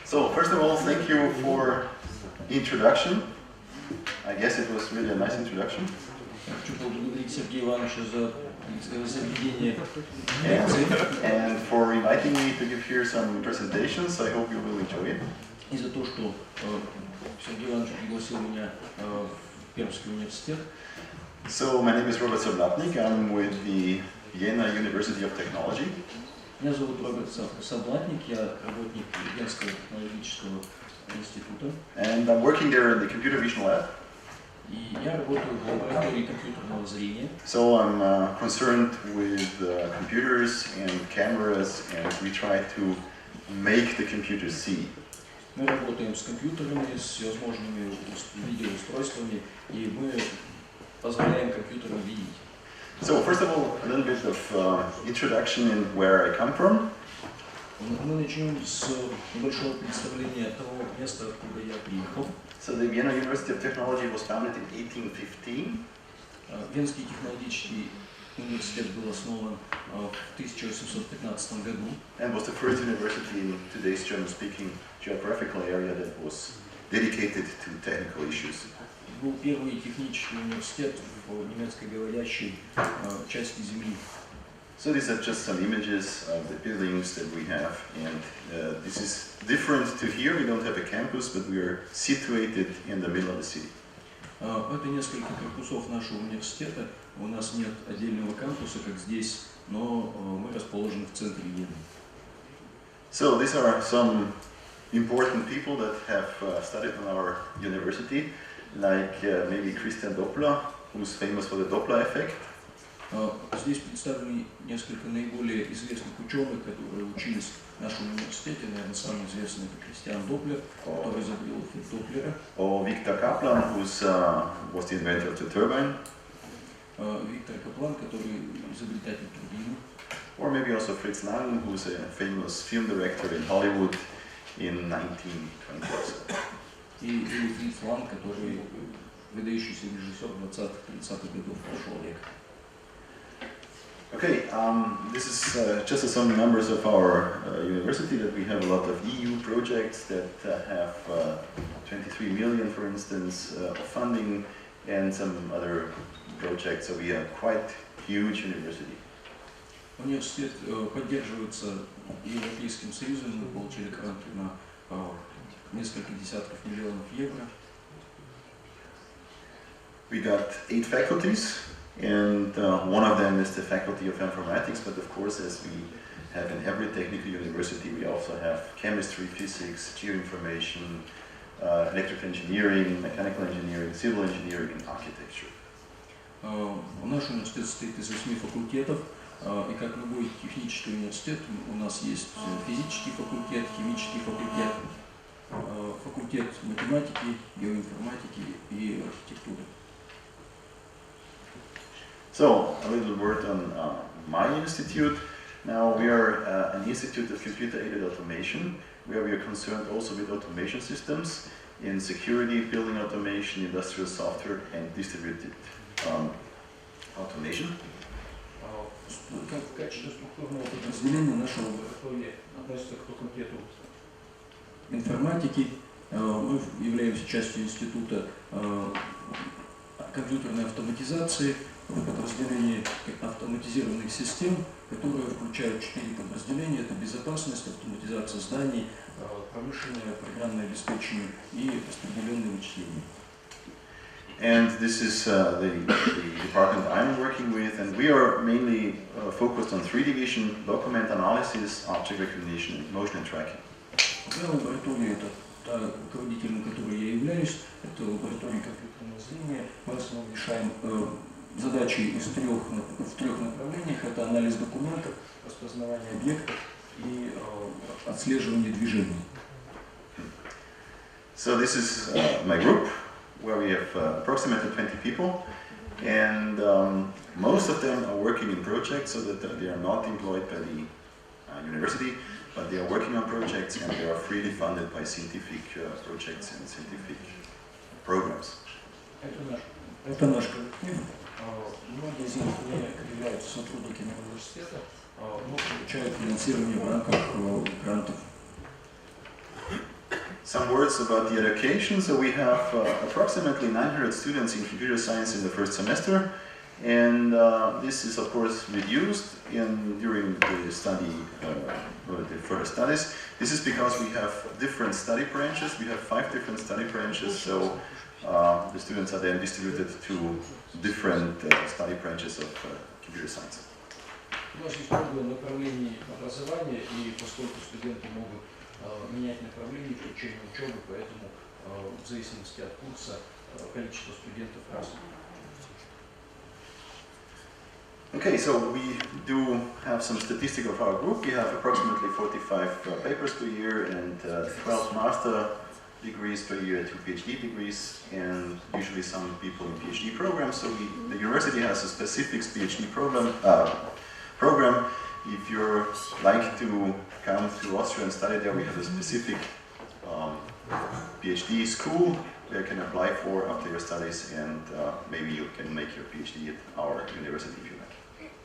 So first of all, thank you for the introduction. I guess it was really a nice introduction. And for inviting me to give here some presentations. I hope you will enjoy it. И за то, что Сергей Иванович пригласил меня в Пермский университет. So my name is Роберт Саблатник. I'm with the Vena University of Technology. Меня зовут Роберт Саблатник. Я работник Венского технологического института. And I'm working there in the computer vision lab. И я работаю в лаборатории компьютерного зрения. So I'm concerned with computers and cameras, and we try to make the computers see. Мы работаем с компьютерами, с всевозможными видеоустройствами, и мы позволяем компьютерам видеть. So first of all, a little bit of introduction in where I come from. Мы начнем с небольшого представления того места, откуда я приехал. So the Vienna University of Technology was founded in 1815. Венский технологический университет был основан в 1815 году. And was the first university in today's German-speaking geographical area that was dedicated to technical issues. Был первый технический университет в немецкоговорящей части земли. So these are just some images of the buildings that we have, and this is different to here. We don't have a campus, but we are situated in the middle of the city. Это несколько корпусов нашего университета. У нас нет отдельного кампуса, как здесь, но мы расположены в центре Вены. So these are some important people that have studied in our university, like maybe Christian Doppler, who's famous for the Doppler effect. Здесь представлены несколько наиболее известных ученых, которые учились в нашем университете. Наверное, самый известный это Кристиан Доплер, который изобрел эффект Доплера. Or Victor Kaplan, who was the inventor of the turbine. Виктор Каплан, который изобретатель турбины. Or maybe also Fritz Lang, who's a famous film director in Hollywood in 1920s. И Фритц Ланг, который выдающийся режиссер 20-30-х годов прошлого века. Okay, this is just some numbers of our university, that we have a lot of EU projects that have 23 million, for instance, of funding, and some other projects, so we are quite huge university. Университет поддерживается Европейским Союзом, мы получили гранты на несколько десятков миллионов евро. We got 8 faculties. And one of them is the Faculty of Informatics, but of course, as we have in every technical university, we also have chemistry, physics, geoinformation, electrical engineering, mechanical engineering, civil engineering, and architecture. Наш университет состоит из 8 факультетов, и как любой технический университет, у нас есть физический факультет, химический факультет, факультет математики, геоинформатики и архитектуры. So, a little word on my institute. Now, we are an institute of computer-aided automation, where we are concerned also with automation systems in security, building automation, industrial software, and distributed automation. В качестве структурного подразделения нашего лаборатории относится к факультету информатики. Мы являемся частью Института компьютерной автоматизации, в подразделении автоматизированных систем, которые включают 4 подразделения. Это безопасность, автоматизация зданий, промышленное программное обеспечение и распределенные вычисления. And this is the department I'm working with, and we are mainly focused on 3 division: document analysis, object recognition, and motion and tracking. Моя лаборатория, это та руководителем которой я являюсь, это лаборатория компьютерного зрения. Мы в основном решаем задачи в трех направлениях. Это анализ документов, распознавание объектов и отслеживание движений. So this is my group, where we have approximately 20 people, and most of them are working in projects, so that they are not employed by the university, but they are working on projects, and they are freely funded by scientific projects and scientific programs. Это наш коллектив. Многие из них не являются сотрудниками университета, но получают финансирование в рамках грантов. Some words about the education. So we have approximately 900 students in computer science in the first semester, and this is of course reduced during the study, or the further studies. This is because we have different study branches. We have 5 different study branches, so the students are then distributed to different study branches of computer science. У нас есть много направлений образования, и поскольку студенты могут менять направление в течение учебы, поэтому в зависимости от курса количество студентов разное. Okay, so we do have some statistics of our group. We have approximately 45 papers per year and 12 master degrees per year, 2 PhD degrees, and usually some people in PhD programs. So the university has a specific PhD program. If you like to come to Austria and study there, we have a specific PhD school where you can apply for after your studies, and maybe you can make your PhD at our university if you like.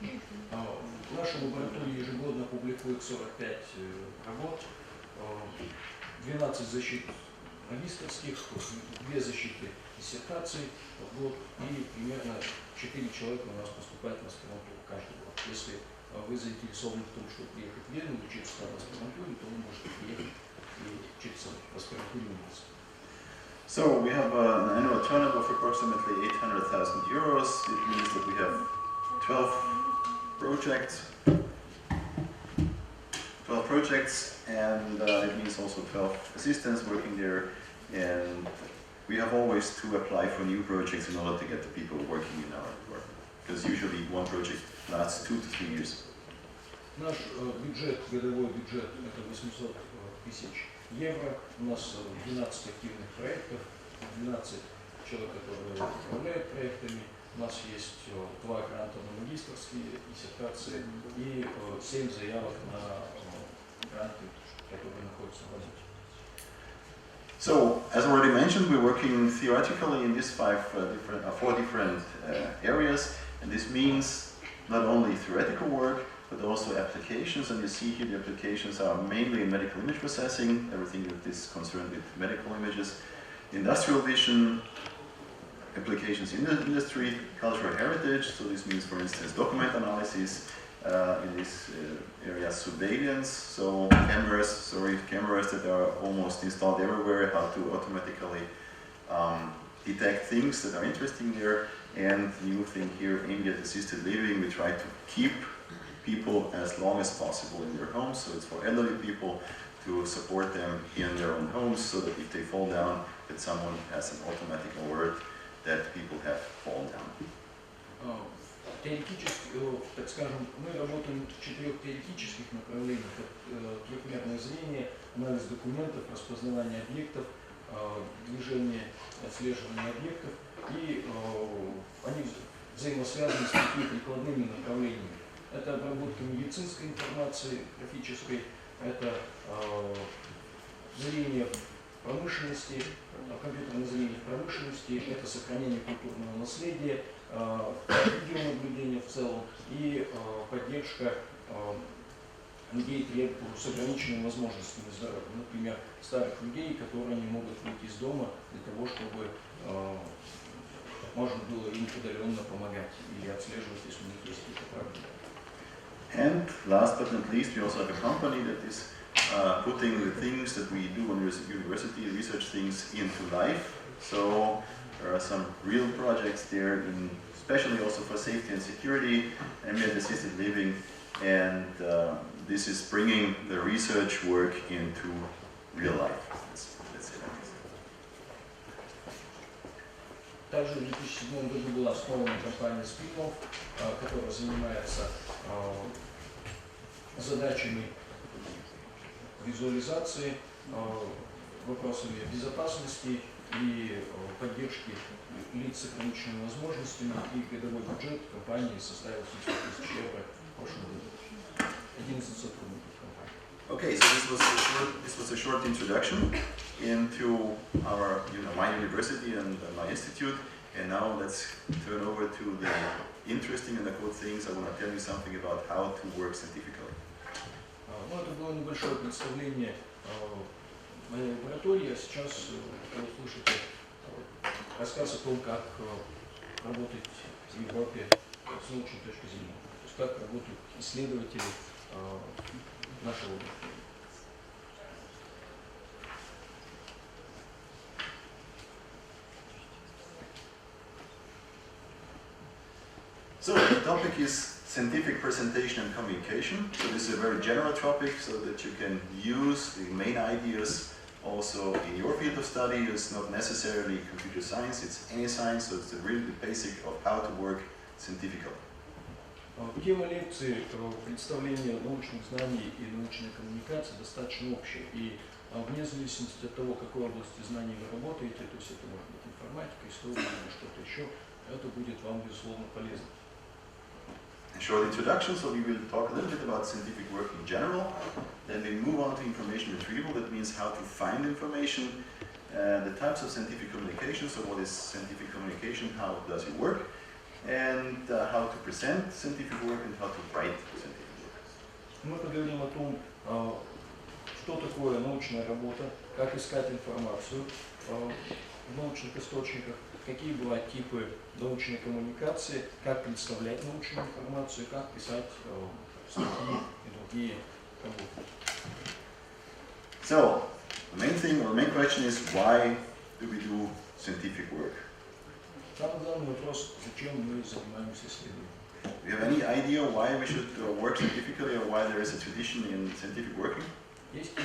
В нашей лаборатории ежегодно публикуют 45 работ, 12 защит магистерских, 2 защиты диссертаций в год, и примерно 4 человека у нас поступает в аспирантуру каждый год. Если вы заинтересованы в том, чтобы приехать в Вену, учиться в аспирантуре, то вы можете приехать и учиться в аспирантуре университета. So we have an annual turnover of approximately 800,000 euros. It means that we have 12 projects, and it means also 12 assistants working there, and we have always to apply for new projects in order to get the people working in our department, because usually one project lasts 2 to 3 years. Наш бюджет, годовой бюджет, это 800 тысяч евро. У нас 12 активных проектов, 12 человек, которые управляют проектами. У нас есть 2 гранта на магистерские диссертации и 7 заявок на гранты, которые находятся в базе. So, as already mentioned, we're working theoretically in these 4 different areas, and this means not only theoretical work, but also applications. And you see here the applications are mainly in medical image processing, everything that is concerned with medical images, industrial vision, applications in the industry, cultural heritage, so this means, for instance, document analysis, in this area, surveillance, so cameras that are almost installed everywhere, how to automatically detect things that are interesting there, and new thing here, ambient assisted living. We try to keep people as long as possible in their homes, so it's for elderly people to support them in their own homes, so that if they fall down, that someone has an automatic alert that people have fallen down. Теоретически, так скажем, мы работаем в 4 теоретических направлениях: трехмерное зрение, анализ документов, распознавание объектов, движение, отслеживание объектов, и они взаимосвязаны с 5 прикладными направлениями. Это обработка медицинской информации, графической, это зрение в промышленности, компьютерное зрение в промышленности, это сохранение культурного наследия, видеонаблюдение в целом и поддержка людей с ограниченными возможностями здоровья. Например, старых людей, которые не могут выйти из дома для того, чтобы можно было им удаленно помогать или отслеживать, если у них есть какие-то проблемы. And last but not least, we also have a company that is putting the things that we do on university research things into life. So there are some real projects there, especially also for safety and security, ambient assisted living, and this is bringing the research work into real life. Let's say that. Также в 2007 году была основана компания Spin-off, которая занимается задачами визуализации, вопросами безопасности и поддержки лиц с ограниченными возможностями, и годовой бюджет компании составил 700 тысяч евро в прошлом году. 11 сотрудников компании. Okay, so this was a short introduction into our, my university and my institute, and now let's turn over to the interesting and the cool things. I want to tell you something about how to work scientifically. Ну, это было небольшое представление моей лаборатории, а сейчас вы услышите рассказ о том, как работать в Европе с научной точки зрения, то есть как работают исследователи нашего области. So the topic is scientific presentation and communication. So this is a very general topic so that you can use the main ideas also in your field of study. It's not necessarily computer science, it's any science, so it's really the basic of how to work scientifically. Тема лекции «Представление научных знаний и научной коммуникации» достаточно общая. И вне зависимости от того, в какой области знаний вы работаете, то есть это может быть информатика, история или что-то еще, это будет вам, безусловно, полезно. A short introduction, so we will talk a little bit about scientific work in general, then we move on to information retrieval, that means how to find information, the types of scientific communication, so what is scientific communication, how does it work, and how to present scientific work and how to write scientific work. Мы поговорим о том, что такое научная работа, как искать информацию в научных источниках, какие бывают типы научной коммуникации, как представлять научную информацию, как писать статьи и другие работы. So, the main thing, or the main question is, why do we do scientific work? Самый главный вопрос, зачем мы занимаемся исследованием? Do you have any idea why we should work scientifically or why there is a tradition in scientific working? Есть ли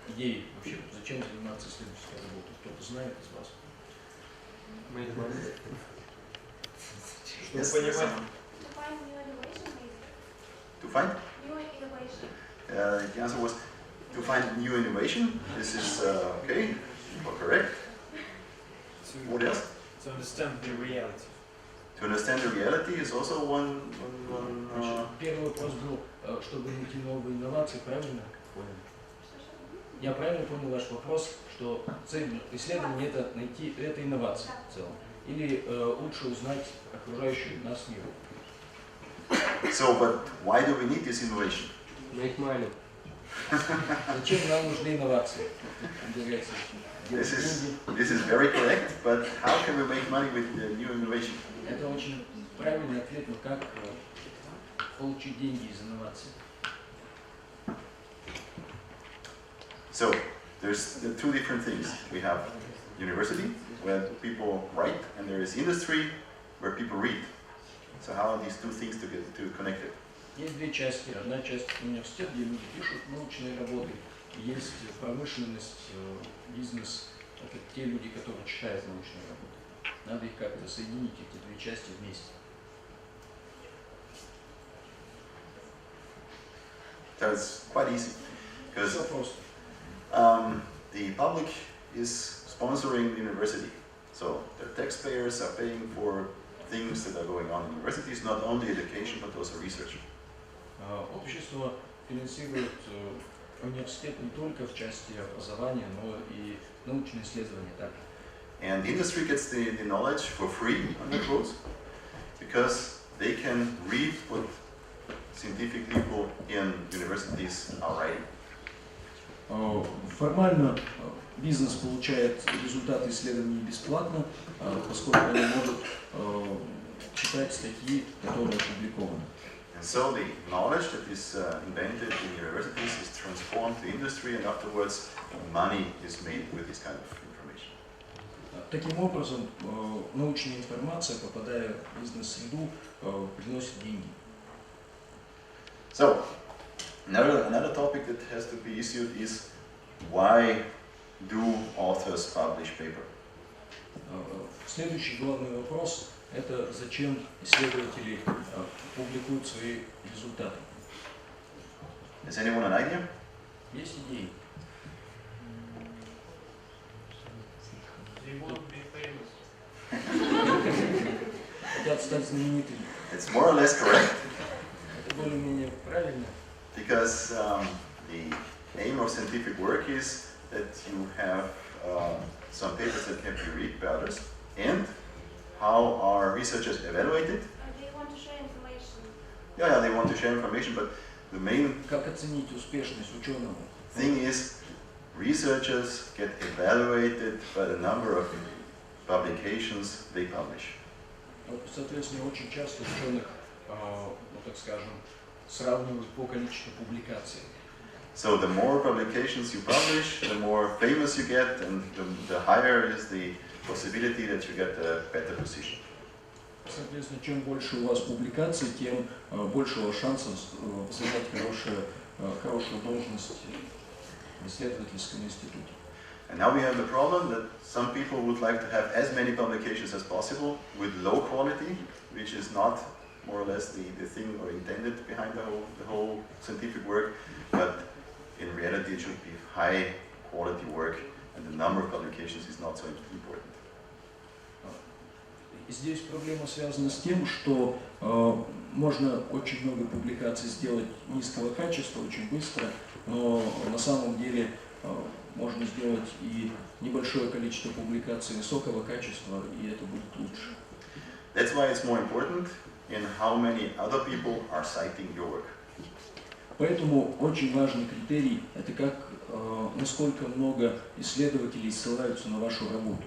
идеи вообще, зачем заниматься исследовательской работой? Кто-то знает из вас? Yes, Чтобы понимать. To find? New innovation. The answer was to find new innovation. This is okay, or correct. What else? To understand the reality. To understand the reality is also one Первый вопрос был, чтобы найти новые инновации, правильно понял? Я правильно понял ваш вопрос, что цель исследования это найти это инновации в целом, или лучше узнать окружающий нас мир? So, but why do we need this innovation? Make money. Зачем нам нужны инновации? This is very correct, but how can we make money with the new innovation? Это очень правильный ответ, но как получить деньги из инноваций? So, there's two different things. We have university, where people write, and there is industry, where people read. So how are these two things connected? Есть две части. Одна часть университет, где люди пишут научные работы. Есть промышленность, бизнес. Это те люди, которые читают научные работы. Надо их как-то соединить, эти две части вместе. That's quite easy, because Все просто. the public is sponsoring the university. So the taxpayers are paying for things that are going on in universities, not only education, but also research. Общество финансирует университет не только в части образования, но и научные исследования также. And the industry gets the knowledge for free, under quotes, because they can read what scientific people in universities are writing. Формально бизнес получает результаты исследований бесплатно, поскольку они могут читать статьи, которые опубликованы. And so the knowledge that is invented in universities is transformed to industry, and afterwards money is made with this kind of information. Таким образом, научная информация, попадая в бизнес-среду, приносит деньги. So, another topic that has to be issued is, why do authors publish paper? Следующий главный вопрос – это зачем исследователи публикуют свои результаты. Has anyone an idea? Есть идеи? They want to be famous. Хотят стать знаменитыми. It's more or less correct, Это более-менее правильно. because the aim of scientific work is that you have some papers that can be read by others, and how are researchers evaluated? They want to share information. Yeah, they want to share information, but the main Как оценить успешность ученого? thing is researchers get evaluated by the number of publications they publish. Соответственно, очень часто ученых, ну так скажем, сравнивают по количеству публикаций. So the more publications you publish, the more famous you get, and the higher is the possibility that you get a better position. Соответственно, чем больше у вас публикаций, тем больше у вас шансов занять хорошую должность в исследовательском институте. And now we have the problem that some people would like to have as many publications as possible with low quality, which is not more or less the thing or intended behind the whole scientific work, but in reality it should be high quality work, and the number of publications is not so important. Здесь проблема связана с тем, что можно очень много публикаций сделать низкого качества очень быстро, но на самом деле можно сделать и небольшое количество публикаций высокого качества, и это будет лучше. That's why it's more important in how many other people are citing your work. Поэтому очень важный критерий – это насколько много исследователей ссылаются на вашу работу.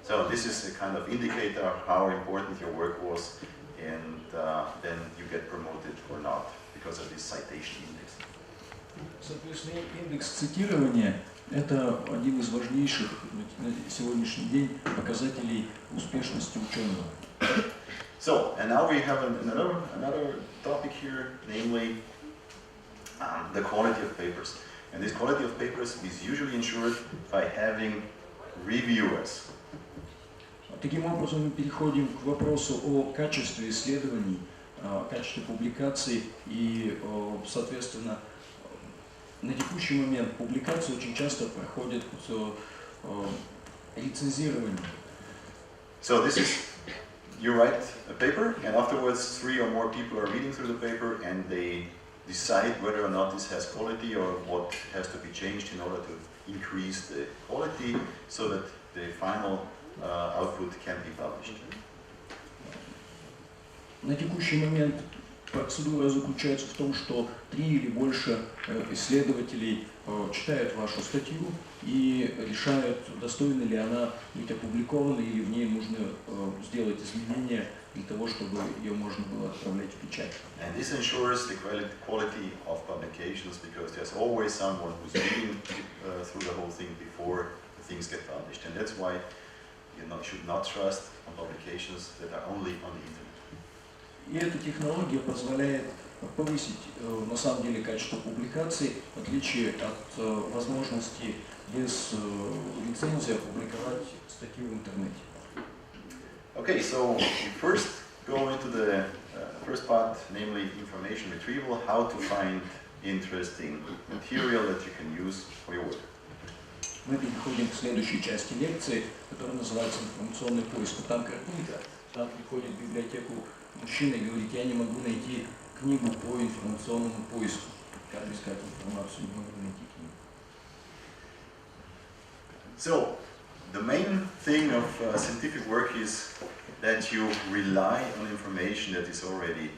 So this is a kind of indicator of how important your work was, and then you get promoted or not because of this citation index. Соответственно, индекс цитирования – это один из важнейших на сегодняшний день показателей успешности ученого. So, and now we have another topic here, namely the quality of papers. And this quality of papers is usually ensured by having reviewers. Таким образом, мы переходим к вопросу о качестве исследований, качестве публикаций и, соответственно, на текущий момент публикации очень часто проходят рецензирование. So this is, you write a paper, and afterwards 3 or more people are reading through the paper, and they decide whether or not this has quality or what has to be changed in order to increase the quality so that the final output can be published. На текущий момент процедура заключается в том, что 3 или больше исследователей читают вашу статью и решают, достойна ли она быть опубликованной или в ней нужно сделать изменения для того, чтобы ее можно было отправлять в печать. And this ensures the quality of publications because there's always someone who's reading through the whole thing before the things get published, and that's why you should not trust on publications that are only on the internet. И эта технология позволяет повысить на самом деле качество публикаций, в отличие от возможности без лицензии опубликовать статью в интернете. Okay, so we first go into the first part, namely information retrieval, how to find interesting material that you can use for your work. Мы переходим к следующей части лекции, которая называется информационный поиск. Там картинка, там приходит в библиотеку мужчина и говорит: я не могу найти книгу по информационному поиску. Как искать информацию, не могу найти книгу. So, the main thing of scientific work is that you rely on information that has already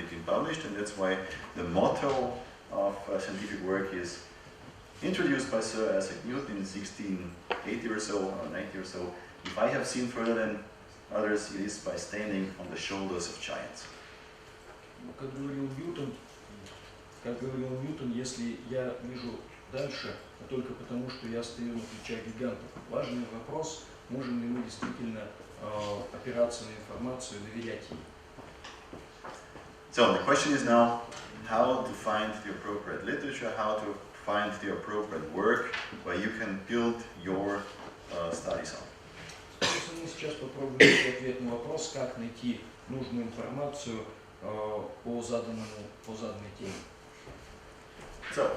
been published, and that's why the motto of scientific work is introduced by Sir Isaac Newton in 1680 or so, or 90 or so. If I have seen further than others, it is by standing on the shoulders of giants. Как говорил Ньютон, если я вижу дальше, а только потому, что я стою на плечах гигантов. Важный вопрос, можем ли мы действительно опираться на информацию, доверять ей. So the question is now how to find the appropriate literature, how to find the appropriate work where you can build your studies on. Мы сейчас попробуем найти ответ на вопрос, как найти нужную информацию по заданной теме. So,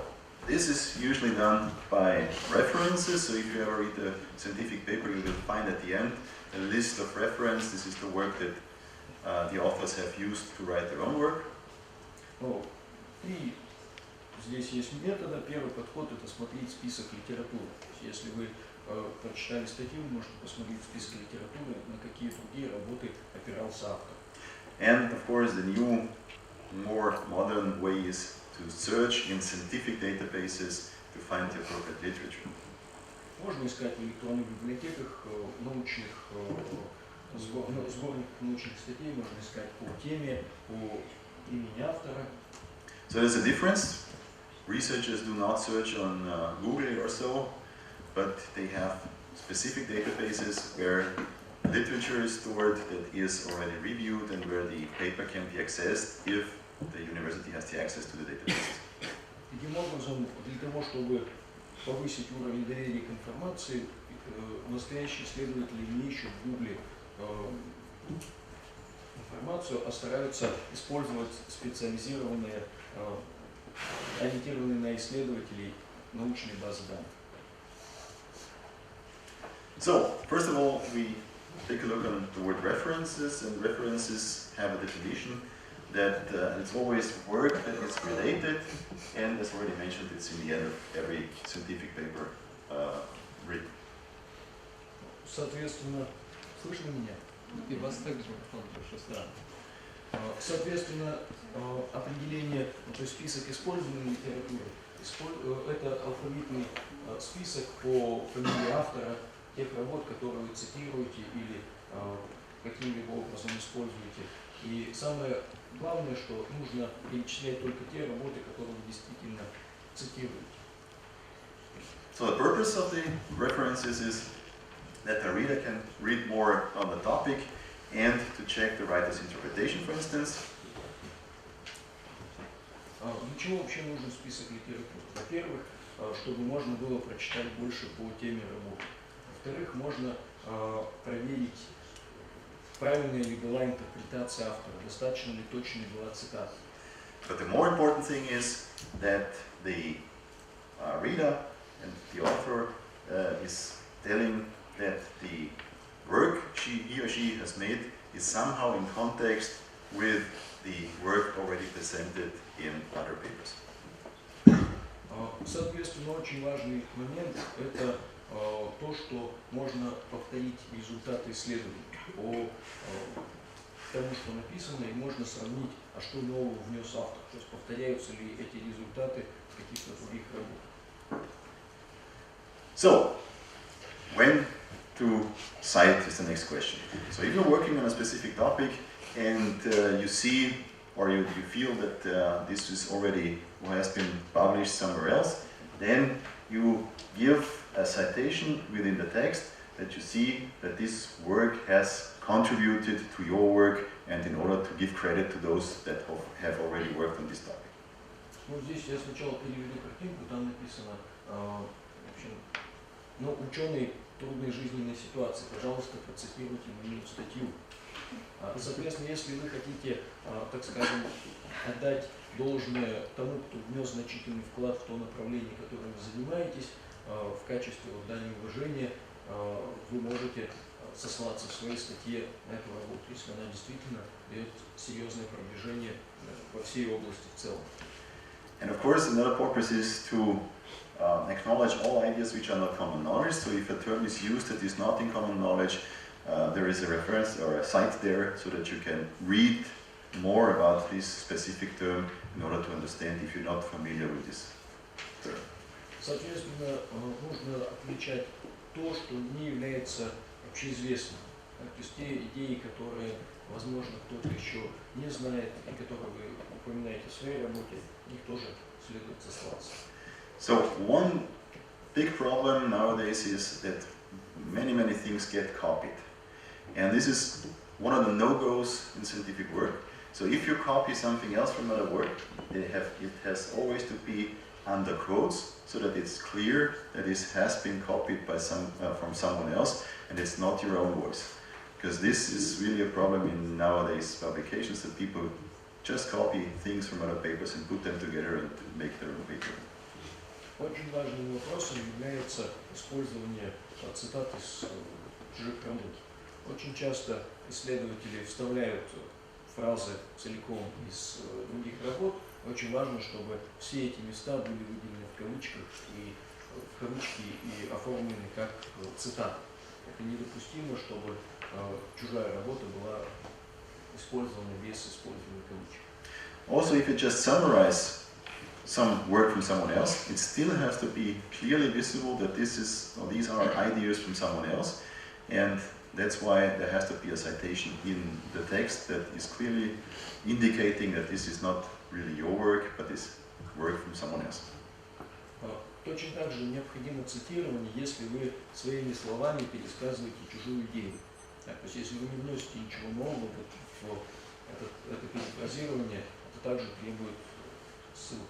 this is usually done by references. So if you ever read a scientific paper, you will find at the end a list of references. This is the work that the authors have used to write their own work. И здесь есть методы. Первый подход – это смотреть список литературы. Если вы прочитали статью, вы можете посмотреть список литературы, на какие другие работы опирался автор. And of course, the new, more modern way is to search in scientific databases to find the appropriate literature. Можно искать в электронных библиотеках научных сборниках научных статей, можно искать по теме, по имени автора. So there's a difference. Researchers do not search on Google or so, but they have specific databases where literature is stored that is already reviewed and where the paper can be accessed if the university has the access to the databases. Таким образом, для того, чтобы повысить уровень доверия к информации, настоящие исследователи не ищут в Гугле информацию, а стараются использовать специализированные, ориентированные на исследователей научные базы данных. So, first of all, we take a look on the word references, and references have a definition that it's always work that is related, and as already mentioned, it's in the end of every scientific paper written. Соответственно, слышно меня? И вас также очень странно. Соответственно, определение, то есть список использованной литературы, это алфавитный список по фамилии автора тех работ, которые вы цитируете или каким-либо образом используете. И самое главное, что нужно перечислять только те работы, которые вы действительно цитируете. So the purpose of the references is that the reader can read more on the topic and to check the writer's interpretation, for instance. Для чего вообще нужен список литературы? Во-первых, чтобы можно было прочитать больше по теме работы. Во-вторых, можно проверить, правильная ли была интерпретация автора, достаточно ли точной была цитата. But the more important thing is that the reader and the author is telling that the work he or she has made is somehow in context with the work already presented in other papers. Соответственно, очень важный момент – это то, что можно повторить результаты исследований по тому, что написано, и можно сравнить, а что нового внес автор, то есть повторяются ли эти результаты в каких-то других работах. So, when to cite is the next question. So if you're working on a specific topic and you see or you feel that this is already or has been published somewhere else, then you give a citation within the text that you see that this work has contributed to your work and in order to give credit to those that have already worked on this topic. Ну, здесь я сначала переведу картинку, там написано, в общем, ну, ученый трудной жизненной ситуации, пожалуйста, процитируйте мою статью. Соответственно, если вы хотите, так скажем, отдать должное тому, кто внес значительный вклад в то направление, которым вы занимаетесь, в качестве дани уважения, вы можете сослаться в своей статье на эту работу, если она действительно дает серьезное продвижение во всей области в целом. And of course, another purpose is to acknowledge all ideas which are not common knowledge. So if a term is used that is not in common knowledge, there is a reference or a site there so that you can read more about this specific term in order to understand if you're not familiar with this term. Соответственно, нужно отличать то, что не является общеизвестным. То есть те идеи, которые, возможно, кто-то еще не знает и которые вы упоминаете в своей работе, их тоже следует сослаться. So one big problem nowadays is that many things get copied. And this is one of the no-goes in scientific work. So if you copy something else from another work, it has always to be under quotes so that it's clear that this has been copied by from someone else and it's not your own voice. Because this is really a problem in nowadays publications that people just copy things from other papers and put them together and make their own paper. Очень важным вопросом является использование цитат из чужих работ. Очень часто исследователи вставляют фразы целиком из других работ. Очень важно, чтобы все эти места были выделены в кавычках и оформлены как цитаты. Это недопустимо, чтобы чужая работа была использована без использования кавычек. Also, if you just summarize some work from someone else, it still has to be clearly visible that this is, or these are ideas from someone else, and that's why there has to be a citation in the text that is clearly indicating that this is not really your work, but is work from someone else. Точно так же необходимо цитирование, если вы своими словами пересказываете чужую идею. То есть если вы не вносите ничего нового в это перефразирование, это также требует ссылки.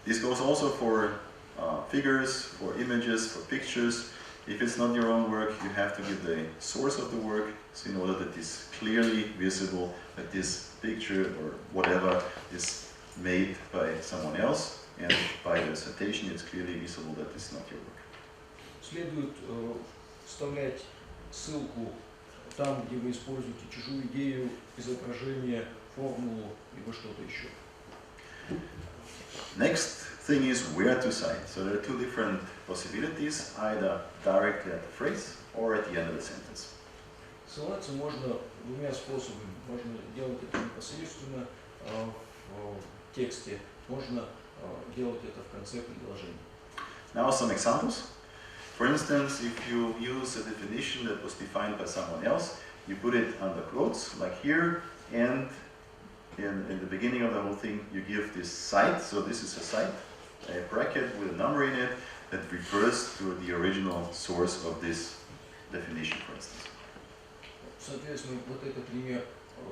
This goes also for figures, for images, for pictures. If it's not your own work, you have to give the source of the work, so in order that it's clearly visible that this picture or whatever is made by someone else, and by the citation it's clearly visible that it's not your work. Следует вставлять ссылку там, где вы используете чужую идею, изображение, формулу, либо что-то еще. Next thing is where to cite. So there are two different possibilities, either directly at the phrase or at the end of the sentence. Ссылаться можно двумя способами. Можно делать это непосредственно в тексте, можно делать это в конце предложения. Now some examples. For instance, if you use a definition that was defined by someone else, you put it under quotes, like here, and in the beginning of the whole thing, you give this cite. So this is a cite, a bracket with a number in it that refers to the original source of this definition, for instance. Соответственно, вот это пример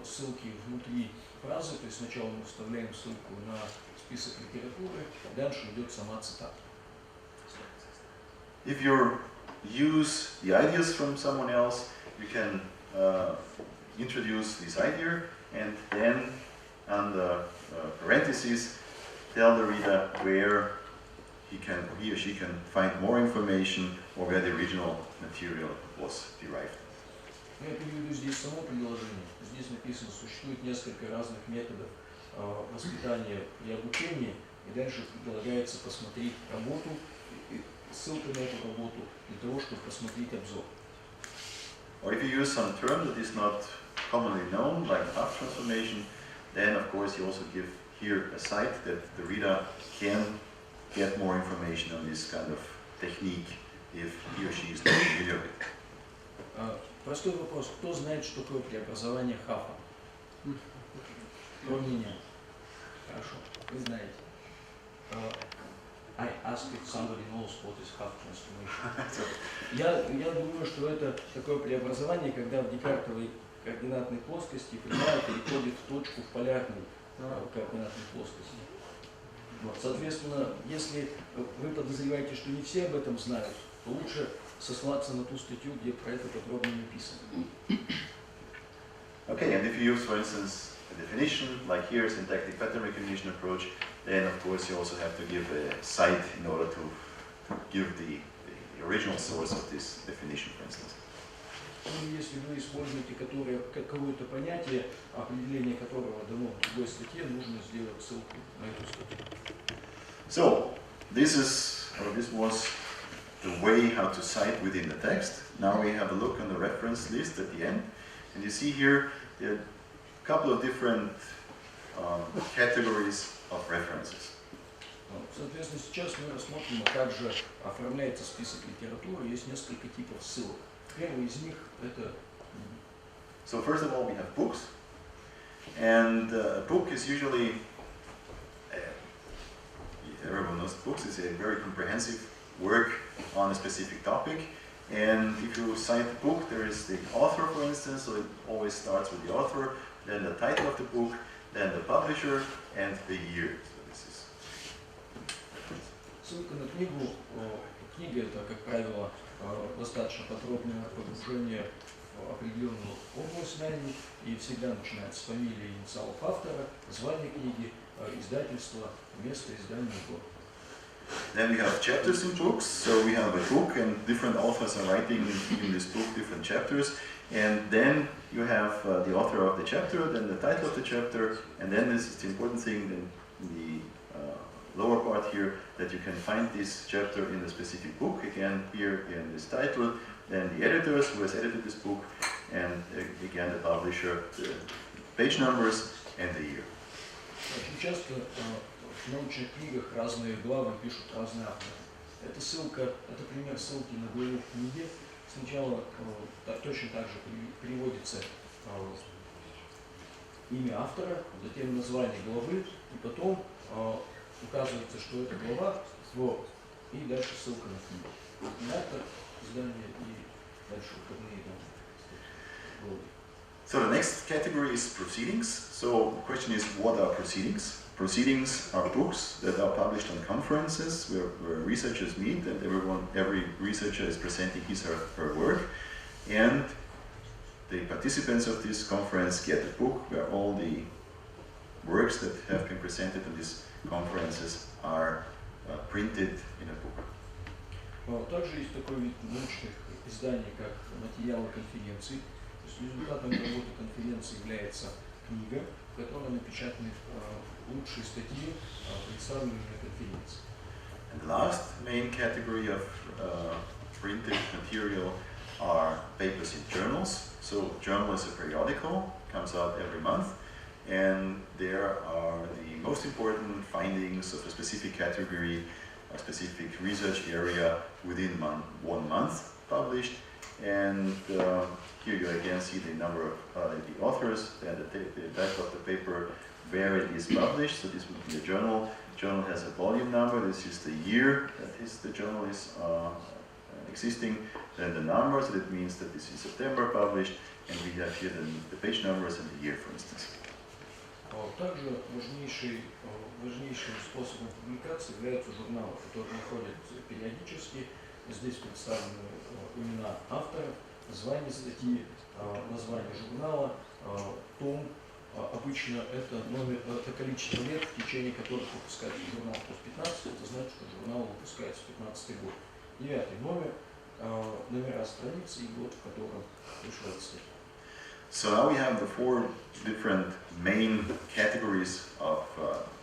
ссылки внутри фразы, то есть сначала мы вставляем ссылку на список литературы, дальше идет сама цитата. If you use the ideas from someone else, you can introduce this idea and then under parentheses tell the reader where he or she can find more information or where the original material was derived. Я переведу здесь само предложение. Здесь написано, существует несколько разных методов воспитания и обучения, и дальше предлагается посмотреть работу, и ссылка на эту работу для того, чтобы посмотреть обзор. Or if you use some term that is not commonly known, like path transformation, then of course you also give here a site that the reader can get more information on this kind of technique if he or she is not familiar with it. Простой вопрос. Кто знает, что такое преобразование хафа? Кроме меня. Хорошо. Вы знаете. I asked if somebody knows what is half transformation. Я думаю, что это такое преобразование, когда в декартовой координатной плоскости прямая переходит в точку в полярной координатной плоскости. Вот. Соответственно, если вы подозреваете, что не все об этом знают, то лучше сослаться на ту статью, где про это подробно написано. Okay, and if you use, for instance, a definition, like here, syntactic pattern recognition approach, then of course you also have to give a cite in order to give the original source of this definition, for instance. Ну, если вы используете какое-то понятие, определение которого дано в другой статье, нужно сделать ссылку на эту статью. So, this was the way how to cite within the text. Now we have a look on the reference list at the end, and you see here there are a couple of different categories of references. Соответственно, сейчас мы рассмотрим, как же оформляется список литературы. Есть несколько типов ссылок. Первый из них это... So first of all, we have books, and a book is usually, everyone knows books is a very comprehensive work on a specific topic, and if you cite the book, there is the author, for instance, so it always starts with the author, then the title of the book, then the publisher, and the year. So this is... Ссылка на книгу. Книга это, как правило, достаточно подробное погружение в определенную область знаний, и всегда начинается с фамилии и инициалов автора, звание книги, издательство, место издания и год. Then we have chapters in books, so we have a book and different authors are writing in this book different chapters, and then you have the author of the chapter, then the title of the chapter, and then this is the important thing in the lower part here, that you can find this chapter in the specific book, again here in this title, then the editors who has edited this book, and again the publisher, the page numbers and the year. Очень часто в научных книгах разные главы пишут разные авторы. Это ссылка, это пример ссылки на главу в книге. Сначала точно так же переводится имя автора, затем название главы, и потом указывается, что это глава, и дальше ссылка на книгу. Автор, издание и дальше указные главы. So the next category is proceedings. So the question is, what are proceedings? Proceedings are books that are published on conferences where researchers meet, and every researcher is presenting his or her work, and the participants of this conference get a book where all the works that have been presented at these conferences are printed in a book. Также есть такой вид научных изданий, как материалы конференций. То есть результатом работы конференции является книга, в которой напечатаны лучшие статьи, представленные на конференции. And the last main category of printed material are papers in journals. So journal is a periodical, comes out every month, and there are the most important findings of a specific category, a specific research area within 1 month published. And here you again see the number of the authors and the type of the paper where it is published. So this would be a journal. Journal has a volume number. This is the year that the journal is existing. Then the number, so that means that this is September published, and we have here the page numbers and the year, for instance. Также важнейшим способом публикации являются журналы, которые находятся периодически. Здесь представлены имена авторов, название статьи, название журнала, том. Обычно это количество лет, в течение которых выпускается журнал плюс 15, это значит, что журнал выпускается в 15 год. 9 номер, номера страницы и год, в котором вышла эта статья. So now we have the 4 different main categories of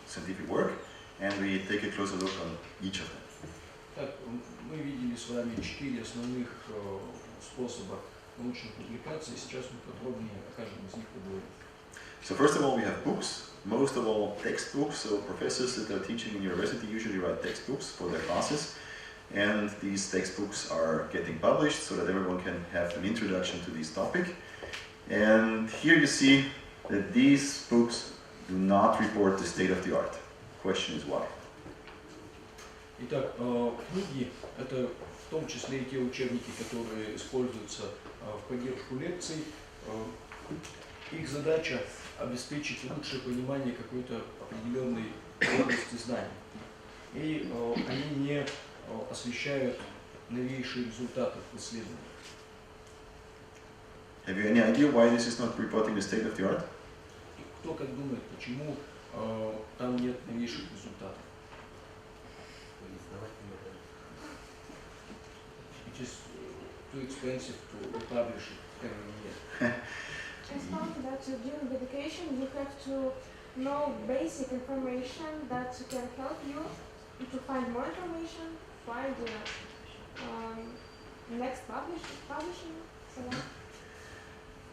scientific work, and we take a closer look on each of them. Так, мы видели с вами 4 основных способа научной публикации. Сейчас мы подробнее о каждом из них поговорим. So first of all, we have books. Most of all, textbooks. So professors that are teaching in university usually write textbooks for their classes, and these textbooks are getting published so that everyone can have an introduction to this topic. And here you see that these books do not report the state of the art. Question is why? Итак, книги – это в том числе и те учебники, которые используются в поддержку лекций. Их задача – обеспечить лучшее понимание какой-то определенной области знаний. И они не освещают новейшие результаты исследований. Have you any idea why this is not reporting the state of the art? Кто как думает, почему там нет новейших результатов? It is too expensive to publish it every year. Just found that during education you have to know basic information that can help you to find more information, find next publishing, so on.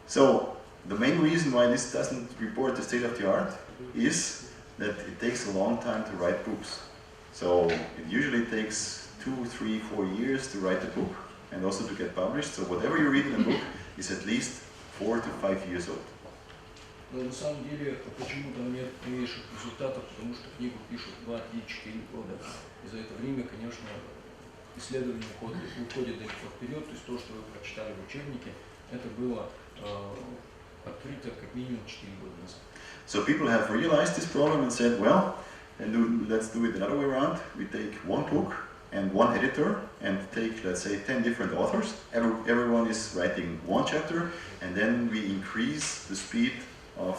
So the main reason why this doesn't report the state of the art is that it takes a long time to write books. So it usually takes 2, 3, 4 years to write a book and also to get published. So whatever you read in a book is at least 4 to 5 years old. Но на самом деле, почему там нет новейших результатов, потому что книгу пишут 2, 3, 4 года. И за это время, конечно, исследования уходят далеко вперед, то есть то, что вы прочитали в учебнике, это было открыто как минимум 4 года назад. So people have realized this problem and said, well, let's do it another way around. We take one book and one editor and take, let's say, 10 different authors. Everyone is writing one chapter, and then we increase the speed of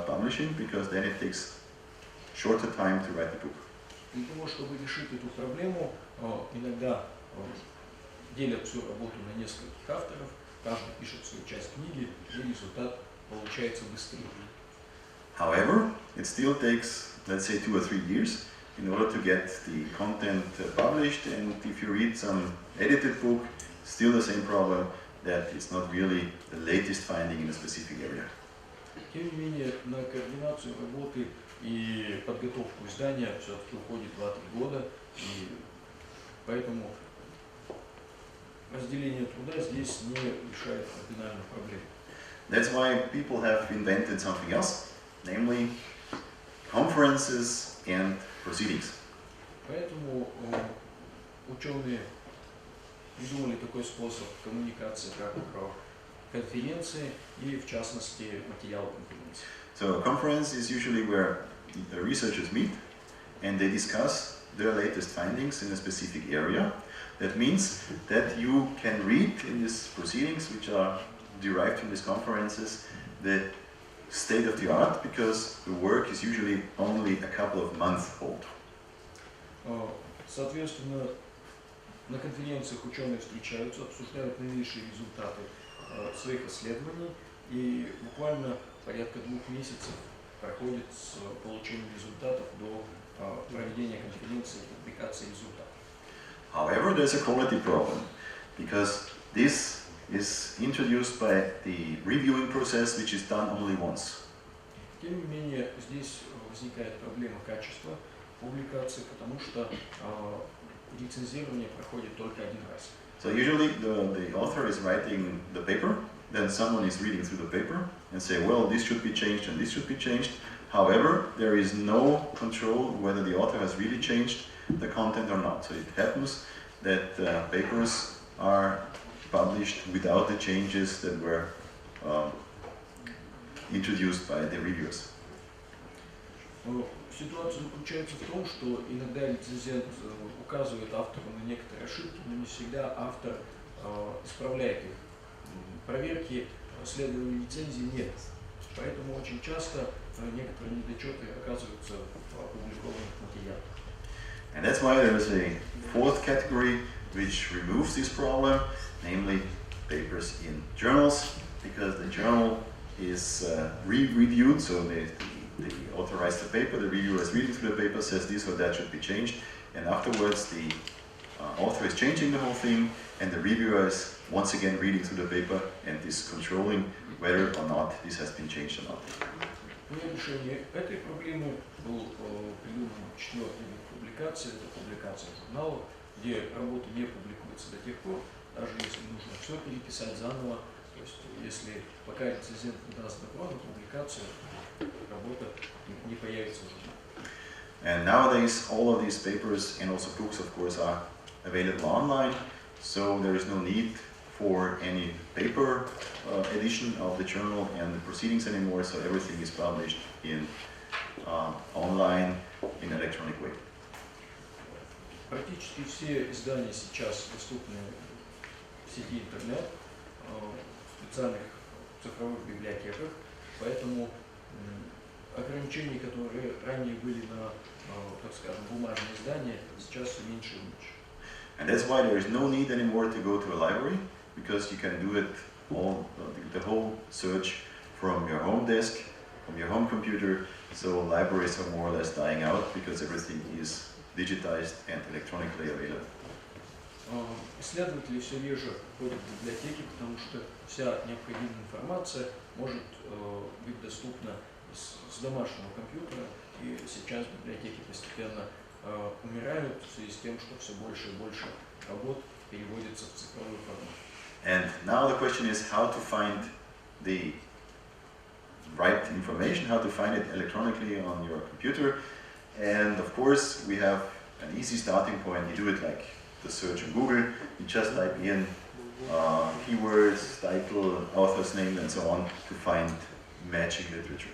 publishing, because then it takes shorter time to write the book. Для того, чтобы решить эту проблему, иногда делят всю работу на нескольких авторов, каждый пишет свою часть книги, и результат получается быстрее. However, it still takes, let's say, 2 or 3 years in order to get the content published, and if you read some edited book, still the same problem, that it's not really the latest finding in a specific area. Тем не менее, на координацию работы и подготовку издания все-таки уходит 2-3 года, и поэтому разделение труда здесь не решает кардинальных проблем. That's why people have invented something else, namely conferences and proceedings. Поэтому ученые придумали такой способ коммуникации, как конференции и, в частности, материалы конференции. So a conference is usually where the researchers meet and they discuss their latest findings in a specific area. That means that you can read in these proceedings, which are derived from these conferences, the state of the art, because the work is usually only a couple of months old. Соответственно, на конференциях ученые встречаются, обсуждают новейшие результаты своих исследований, и буквально порядка 2 месяцев проходит с получения результатов до проведения конференции и публикации результатов. However, there's a quality problem, because this is introduced by the reviewing process, which is done only once. Тем не менее, здесь возникает проблема качества публикации, потому что рецензирование проходит только один раз. So usually the author is writing the paper, then someone is reading through the paper and say, well, this should be changed and this should be changed. However, there is no control whether the author has really changed the content or not. So it happens that papers are published without the changes that were introduced by the reviewers. Ситуация заключается в том, что иногда рецензент указывает автору на некоторые ошибки, но не всегда автор исправляет их. Проверки следования рецензии нет. Поэтому очень часто некоторые недочеты оказываются в опубликованных материалах. And that's why there is a fourth category which removes this problem, namely papers in journals, because the journal is reviewed, so the author writes the paper, the reviewer is reading through the paper, says this or that should be changed, and afterwards the author is changing the whole thing, and the reviewer is once again reading through the paper and is controlling whether or not this has been changed or not. Для решения этой проблемы был придуман 4-й вид публикации, это публикация журналов, где работа не публикуется до тех пор, даже если нужно все переписать заново, то есть если пока рецензент не даст добро на публикацию, работа не появится в журнале. And nowadays all of these papers and also books of course are available online, so there is no need for any paper edition of the journal and the proceedings anymore, so everything is published in online in electronic way. Практически все издания сейчас доступны в сети интернет, в специальных цифровых библиотеках, поэтому ограничения, которые ранее были на, так скажем, бумажные издания, сейчас все меньше и меньше. And that's why there is no need anymore to go to a library, because you can do it all, the whole search from your home desk, from your home computer, so libraries are more or less dying out because everything is digitized and electronically available. Исследователи все реже ходят в библиотеки, потому что вся необходимая информация может быть доступна с домашнего компьютера, и сейчас библиотеки постепенно умирают в связи с тем, что все больше и больше работ переводится в цифровой формат. And now the question is how to find the right information, how to find it electronically on your computer. And of course we have an easy starting point. You do it like the search on Google. You just type in keywords, title, author's name and so on to find matching literature.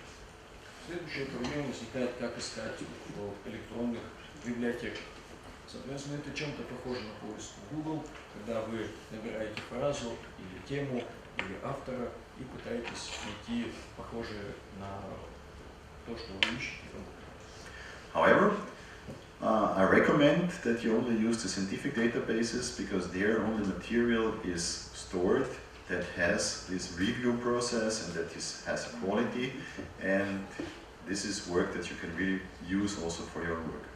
Следующая проблема возникает, как искать в электронных библиотеках. Соответственно, это чем-то похоже на поиск в Google, когда вы набираете фразу или тему, или автора и пытаетесь найти похожее на то, что вы ищете. However, I recommend that you only use the scientific databases, because there only material is stored that has this review process and that has quality, and this is work that you can really use also for your work.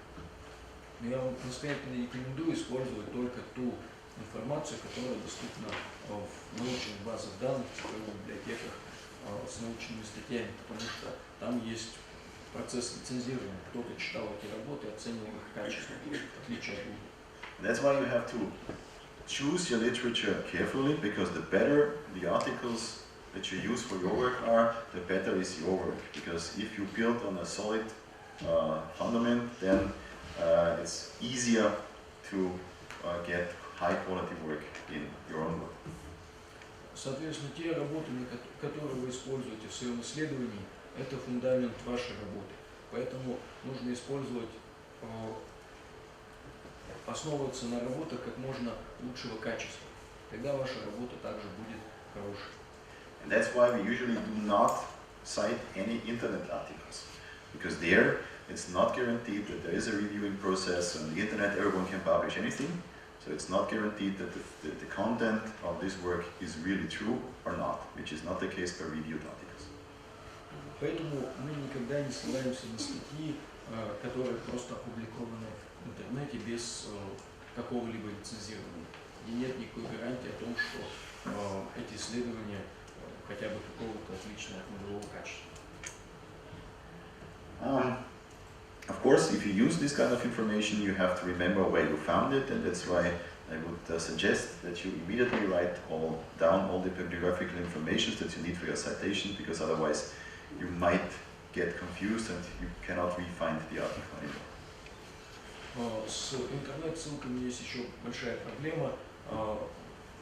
Я вам настоятельно рекомендую использовать только ту информацию, которая доступна в научных базах данных, в цифровых библиотеках с научными статьями, потому что там есть процесс лицензирования. Кто-то читал эти работы, оценивал их качество, отличие от других. That's why you have to choose your literature carefully, because the better the articles that you use for your work are, the better is your work. Because if you build on a solid fundament, then it's easier to get high quality work in your own work. Соответственно, те работы, которые вы используете в своем исследовании, это фундамент вашей работы. Поэтому нужно использовать, основываться на работах как можно лучшего качества. Тогда ваша работа также будет хорошей. And that's why we usually do not cite any internet articles. Because there, it's not guaranteed that there is a reviewing process. On the internet, everyone can publish anything. So it's not guaranteed that the content of this work is really true or not, which is not the case for reviewed articles. Поэтому мы никогда не ссылаемся на статьи, которые просто опубликованы в интернете без какого-либо лицензирования. И нет никакой гарантии о том, что эти исследования хотя бы какого-то отличного от мирового качества. Of course, if you use this kind of information, you have to remember where you found it, and that's why I would suggest that you immediately write down all the bibliographical information that you need for your citation, because otherwise you might get confused and you cannot re-find the article anymore. С интернет-ссылками есть еще большая проблема.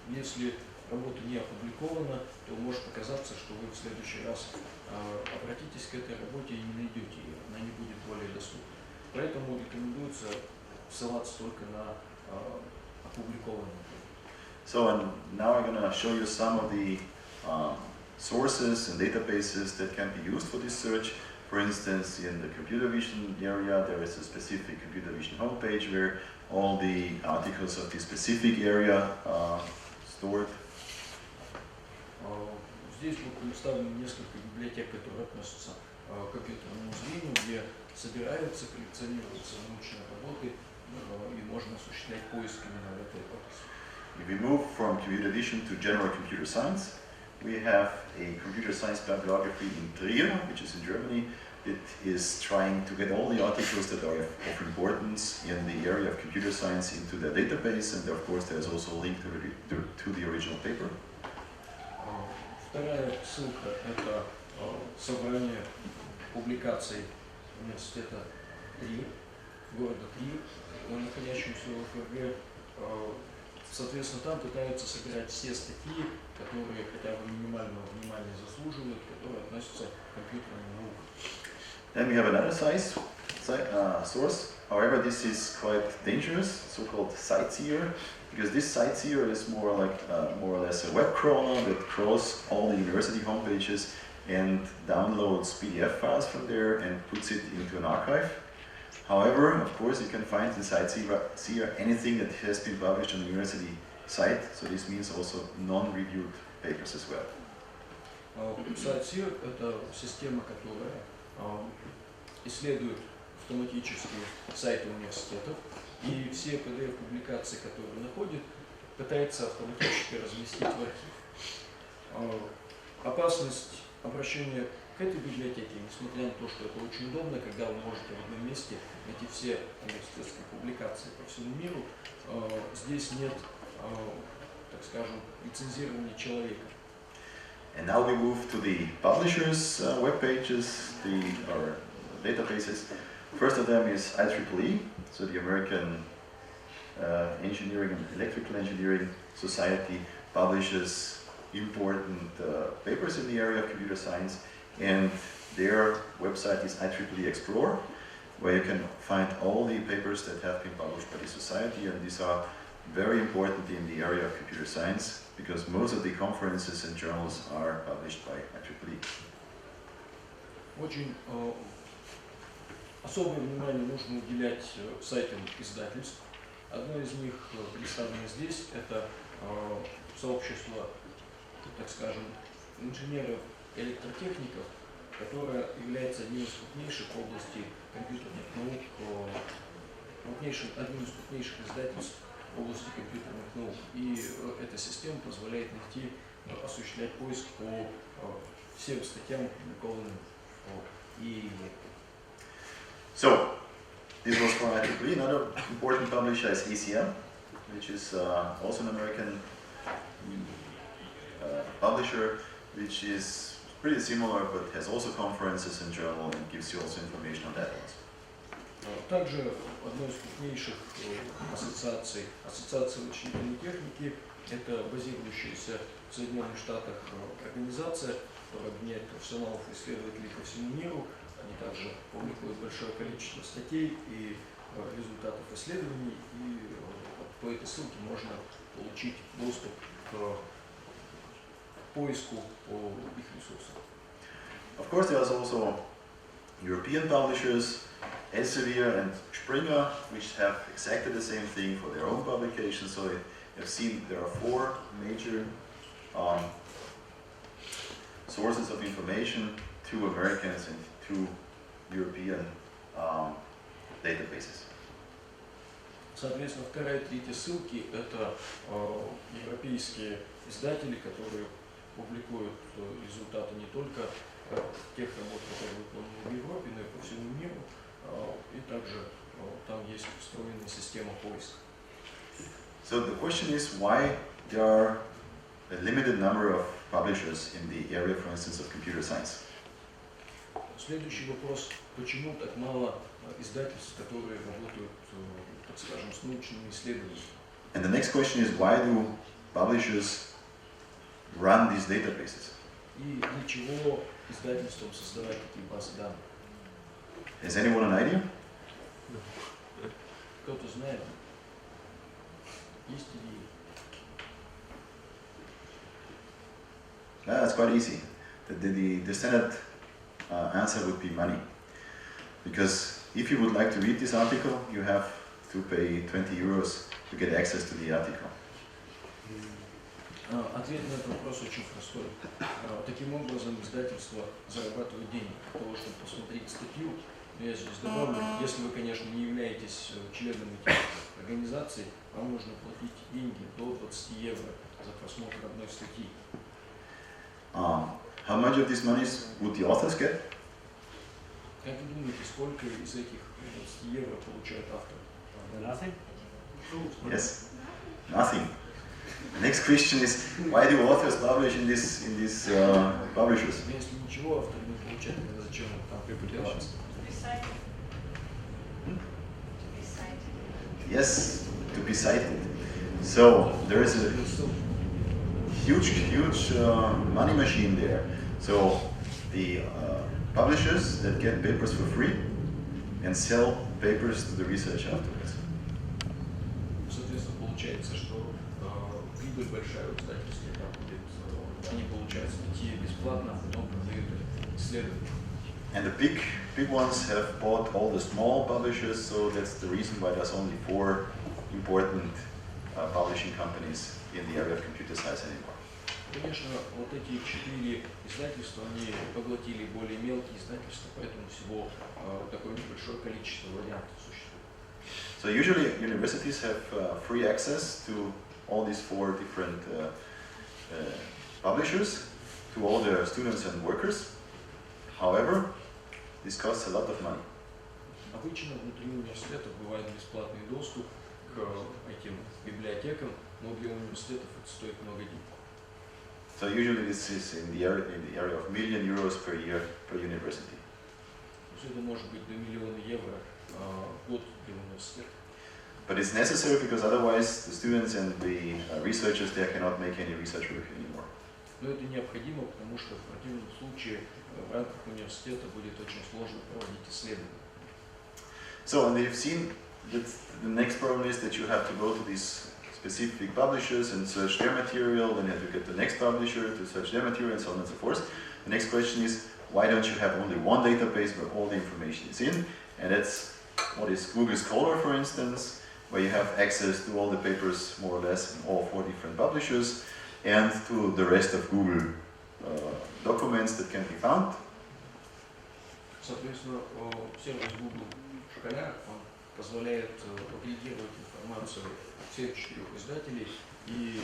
Если работа не опубликована, то может показаться, что вы в следующий раз обратитесь к этой работе и не найдете ее, она не будет более доступна. Поэтому рекомендуется ссылаться только на опубликованные. So, and now I'm going to show you some of the sources and databases that can be used for this search. For instance, in the computer vision area, there is a specific computer vision homepage where all the articles of this specific area are stored. Здесь вот представлены несколько библиотек, которые относятся к компьютерному зрению, где собираются, коллекционируются научные работы и можно осуществлять поиск именно в этой области. If we move from computer vision to general computer science, we have a computer science bibliography in Trier, which is in Germany. It is trying to get all the articles that are of importance in the area of computer science into their database, and of course there's also a link to the original paper. Вторая ссылка – это собрание публикаций университета Три, города Три, находящемся в ФРГ. Соответственно, там пытаются собирать все статьи, которые хотя бы минимального внимания заслуживают, которые относятся к компьютерным наукам. Then we have another source. However, this is quite dangerous, so-called sightseer, because this sightseer is more or less a web crawler that crawls all the university homepages and downloads PDF files from there and puts it into an archive. However, of course, you can find in sightseer anything that has been published on the university site, so this means also non-reviewed papers as well. Sightseer – это система, которая исследует автоматически сайты университетов, и все PDF-публикации, которые находит, пытается автоматически разместить в архив. Опасность обращения к этой библиотеке, несмотря на то, что это очень удобно, когда вы можете в одном месте найти все университетские публикации по всему миру, здесь нет, так скажем, лицензирования человека. And now we move to the publishers' web pages, or databases. First of them is IEEE, so the American Engineering and Electrical Engineering Society publishes important papers in the area of computer science, and their website is IEEE Explorer, where you can find all the papers that have been published by the society, and these are very important in the area of computer science, because most of the conferences and journals are published by IEEE. Очень особое внимание нужно уделять сайтам издательств. Одно из них представлено здесь, это сообщество, так скажем, инженеров-электротехников, которое является одним из крупнейших в области компьютерных наук, одним из крупнейших издательств в области компьютерных наук. И эта система позволяет найти, осуществлять поиск по всем статьям, опубликованным в ИИЕ. So, this was for IEEE. Another important publisher is ECM, which is also an American publisher, which is pretty similar, but has also conferences in journal and gives you also information on that also. Также одной из крупнейших ассоциаций, ассоциация вычислительной техники, это базирующаяся в Соединенных Штатах организация, которая объединяет профессионалов и исследователей по всему миру. Они также публикуют большое количество статей и результатов исследований, и по этой ссылке можно получить доступ к поиску по их ресурсам. Of course, there are also European publishers, Elsevier and Springer, which have exactly the same thing for their own publications. So you have seen there are four major sources of information, two Americans and two European databases. Соответственно, вторая и третья ссылки – это европейские издатели, которые публикуют результаты не только тех работ, которые выполнены в Европе, но и по всему миру. И также там есть встроенная система поиска. So the question is why there are a limited number of publishers in the area, for instance, of computer science. Следующий вопрос: почему так мало издательств, которые работают, так скажем, с научными исследованиями? And the next question is why do publishers run these databases? И для чего издательствам создавать такие базы данных? Has anyone an idea? Кто-то знает? Есть идеи? That's quite easy. The standard answer would be money. Because if you would like to read this article, you have to pay 20 euros to get access to the article. Ответ на этот вопрос очень простой. Таким образом, издательство зарабатывает деньги для того, чтобы посмотреть статью. Но я здесь добавлю, если вы, конечно, не являетесь членом этих организаций, вам нужно платить деньги до 20 евро за просмотр одной статьи. How much of this money would the authors get? Как вы думаете, сколько из этих 20 евро получает автор? Nothing? Yes, nothing. The next question is why do authors publish in these publishers? Если ничего автор не получает, тогда зачем он там публиковаться? Yes, to be cited. So there is a huge money machine there. So the publishers that get papers for free and sell papers to the research afterwards. Соответственно, получается, что прибыль большая у издательства, там будет, они получают статьи бесплатно, а потом продают исследования. And the big ones have bought all the small publishers, so that's the reason why there's only 4 important publishing companies in the area of computer science anymore. Конечно, вот эти 4 издательства, они поглотили более мелкие издательства, поэтому всего такое небольшое количество вариантов существует. So usually universities have free access to all these 4 different publishers, to all their students and workers. However, this costs a lot of money. Обычно внутри университетов бывает бесплатный доступ к этим библиотекам, но для университетов это стоит много денег. So usually this is in the area of €1,000,000 per year per university. То есть это может быть до миллиона евро в год для университета. But it's necessary because otherwise the students and the researchers there cannot make any research work anymore. Но это необходимо, потому что в противном случае в рамках университета будет очень сложно проводить исследования. So, and you've seen that the next problem is that you have to go to these specific publishers and search their material, then you have to get the next publisher to search their material, and so on and so forth. The next question is, why don't you have only one database where all the information is in? And that's what is Google Scholar, for instance, where you have access to all the papers, more or less, in all 4 different publishers, and to the rest of Google documents that can be found. Соответственно, сервис Google Scholar позволяет агрегировать информацию всех 4 издателей и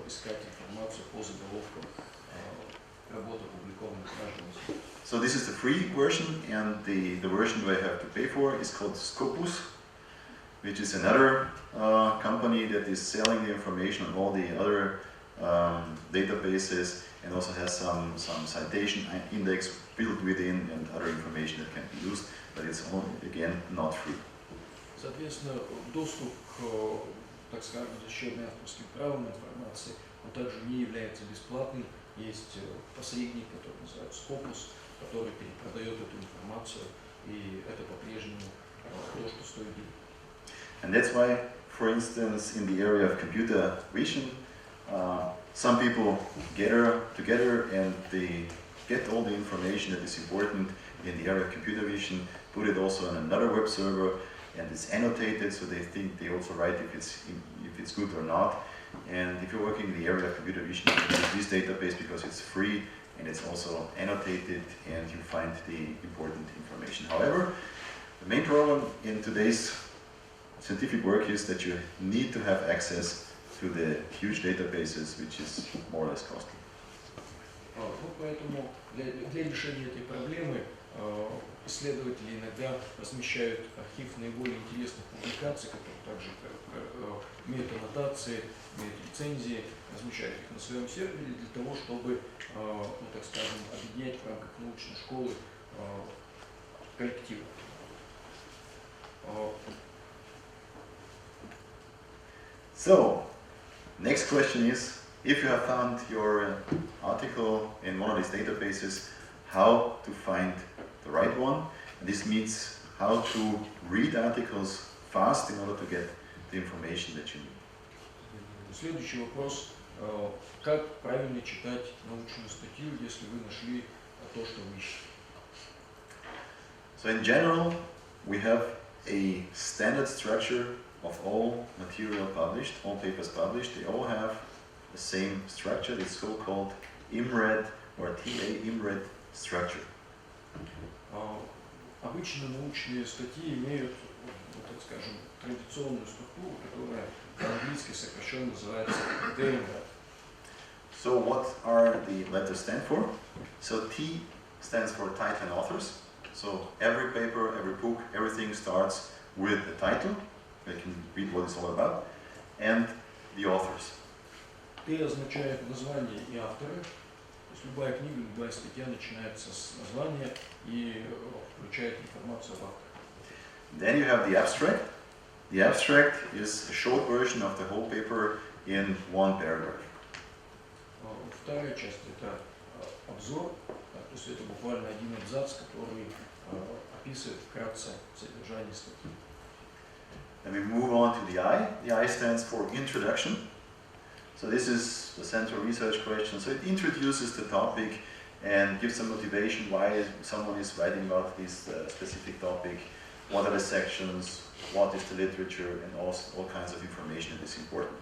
искать информацию по заголовкам работ опубликованных каждого. So this is the free version, and the version we have to pay for is called Scopus, which is another company that is selling the information on all the other databases, and also has some citation index built within and other information that can be used, but it's only, again, not free. Соответственно, доступ к, так скажем, защищенным авторским правом информации, он также не является бесплатным. Есть посредник, который называется Scopus, который перепродает эту информацию, и это по-прежнему то, что стоит денег. And that's why, for instance, in the area of computer vision, some people gather together and they get all the information that is important in the area of computer vision, put it also on another web server, and it's annotated, so they also write if it's good or not. And if you're working in the area of computer vision, you can use this database because it's free and it's also annotated, and you find the important information. However, the main problem in today's scientific work is that you need to have access to the huge databases, which is more or less costly. Поэтому для решения этой проблемы исследователи иногда размещают архив наиболее интересных публикаций, которые также имеют аннотации, имеют рецензии, размещают их на своем сервере для того, чтобы, так скажем, объединять в рамках научной школы коллективы. So, next question is, if you have found your article in one of these databases, how to find the right one? And this means how to read articles fast in order to get the information that you need. Следующий вопрос. Как правильно читать научную статью, если вы нашли то, что вы ищете? So in general, we have a standard structure of all material published, all papers published. They all have the same structure, the so-called IMRED or TA-IMRED structure. Обычно научные статьи имеют, так скажем, традиционную структуру, которая по-английски сокращенно называется TA-IMRED. So what are the letters stand for? So T stands for title and authors. So every paper, every book, everything starts with the title. You can read what it's all about, and the authors. Т означает название и авторы. То есть любая книга, любая статья начинается с названия и включает информацию об авторе. Then you have the abstract. The abstract is a short version of the whole paper in one paragraph. Вторая часть это обзор, то есть это буквально один абзац, который описывает вкратце содержание статьи. Then we move on to the I. The I stands for introduction. So this is the central research question. So it introduces the topic and gives some motivation why someone is writing about this specific topic, what are the sections, what is the literature, and all kinds of information that is important.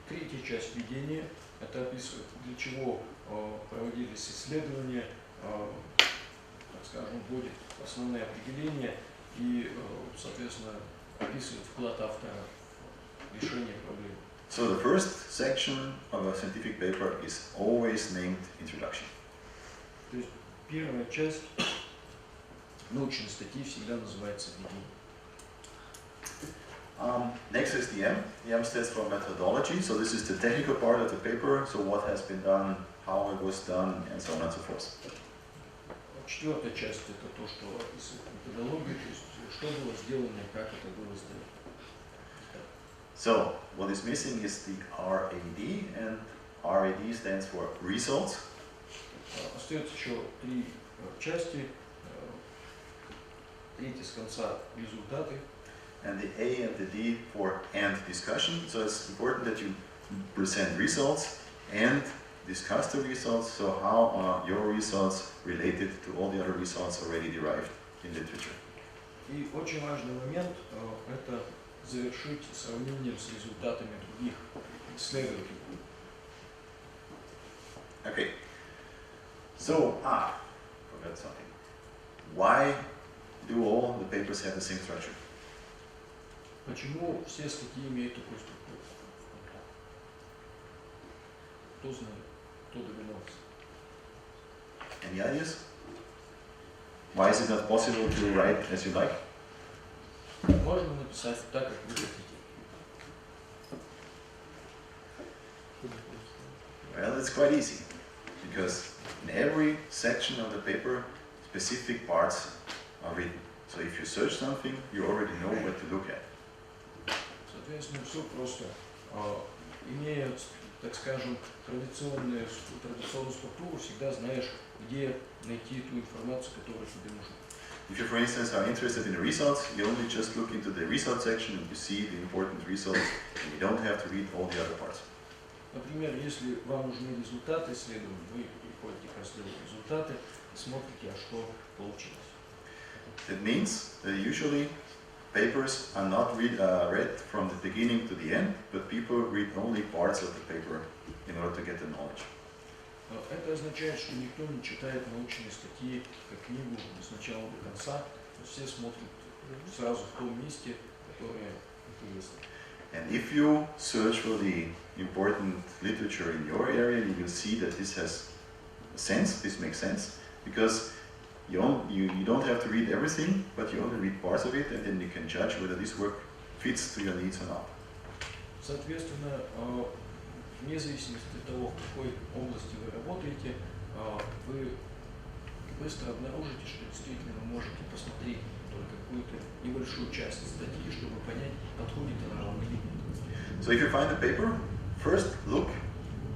Третья часть введения это описывает, для чего проводились исследования, так скажем, вводит основные определения и, соответственно, описывает вклад автора в решение проблемы. So the first section of a scientific paper is always named introduction. То есть первая часть научной статьи всегда называется введение. Next is the M. The M stands for methodology. So this is the technical part of the paper. So what has been done, how it was done, and so on and so forth. Четвертая часть это то, что описывает методологию, то есть что было сделано и как это было сделано. So what is missing is the RAD, and RAD stands for results. Остается еще три части. Третья с конца результаты. And the A and the D for end discussion. So it's important that you present results and discuss the results. So how are your results related to all the other results already derived in literature? И очень важный момент это завершить сравнением с результатами других исследователей. Okay. So, forgot something. Why do all the papers have the same structure? Почему все статьи имеют такую структуру? Кто знает? Кто догадался? Any ideas? Why is it not possible to write as you like? Можно написать так, как вы хотите. Well, it's quite easy, because in every section of the paper, specific parts are written. So if you search something, you already know what to look at. Соответственно, все просто. Имея, так скажем, традиционную структуру, всегда знаешь, где найти ту информацию, которая тебе нужна. If you, for instance, are interested in the results, you only just look into the results section and you see the important results, and you don't have to read all the other parts. Например, если вам нужны результаты исследований, вы приходите к разделу результаты, смотрите, а что получилось. That means that usually papers are not read from the beginning to the end, but people read only parts of the paper in order to get the knowledge. Это означает, что никто не читает научные статьи как книгу с начала до конца, все смотрят сразу в том месте, которое интересно. And if you search for the important literature in your area, you will see that this has sense, this makes sense, because you don't have to read everything, but you only read parts of it, and then you can judge whether this work fits to your needs or not. Соответственно, вне зависимости от того, в какой области вы работаете, вы быстро обнаружите, что действительно вы можете посмотреть только какую-то небольшую часть статьи, чтобы понять, подходит она вам или нет. So if you find a paper, first look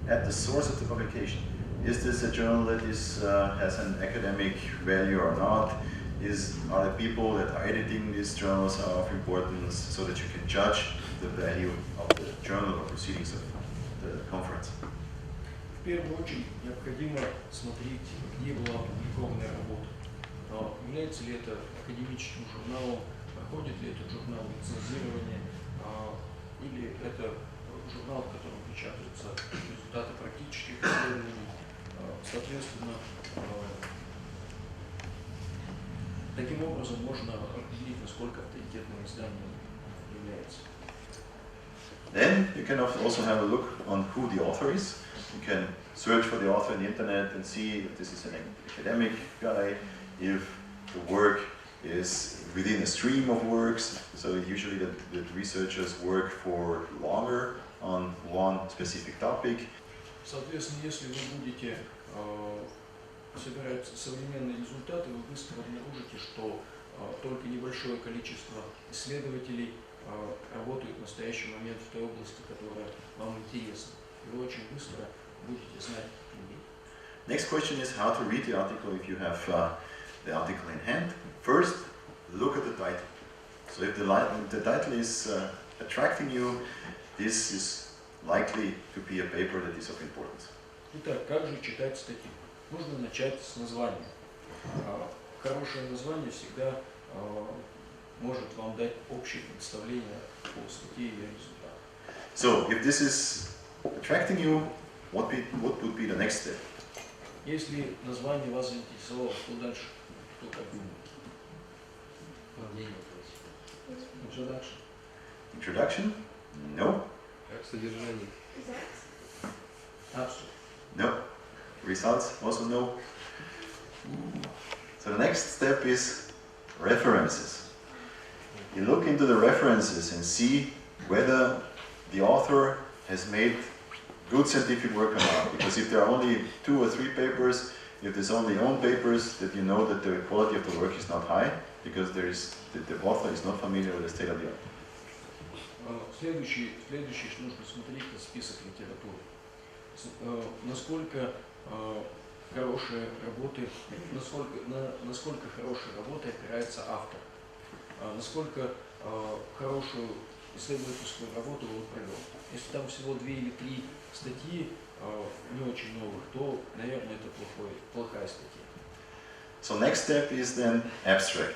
at the source of the publication. Is this a journal that has an academic value or not? Are the people that are editing these journals are of importance, so that you can judge the value of the journal or proceedings of the conference? В первую очередь необходимо смотреть, где была опубликована работа. Является ли это академическим журналом, проходит ли этот журнал лицензирование, или это журнал, в котором печатаются результаты практических исследований. Соответственно, таким образом можно определить, насколько авторитетным изданием является. Then you can also have a look on who the author is. You can search for the author on the internet and see if this is an academic guy, if the work is within a stream of works. So usually the researchers work for longer on one specific topic. Соответственно, если вы будете собирать современные результаты, вы быстро обнаружите, что только небольшое количество исследователей работают в настоящий момент в той области, которая вам интересна. И вы очень быстро будете знать людей. Next question is how to read the article if you have the article in hand. First, look at the title. So if the title is attracting you, this is likely to be a paper that is of importance. Итак, как же читать статью? Нужно начать с названия. Хорошее название всегда может вам дать общее представление о статье и ее результатах. So, if this is attracting you, what would be the next step? Если название вас заинтересовало, что дальше? Кто как думает? Introduction. Introduction? No. Как содержание? Abstract. No. Results? Also no. So the next step is references. You look into the references and see whether the author has made good scientific work or not. Because if there are only 2 or 3 papers, if there's only own papers, that you know that the quality of the work is not high, because the author is not familiar with the state of the art. Следующий, что нужно смотреть, это список литературы. Насколько хорошие работы, насколько хорошей работой опирается автор, насколько хорошую исследовательскую работу он провел. Если там всего 2 или 3 статьи, не очень новых, то, наверное, это плохая статья. So next step is then abstract.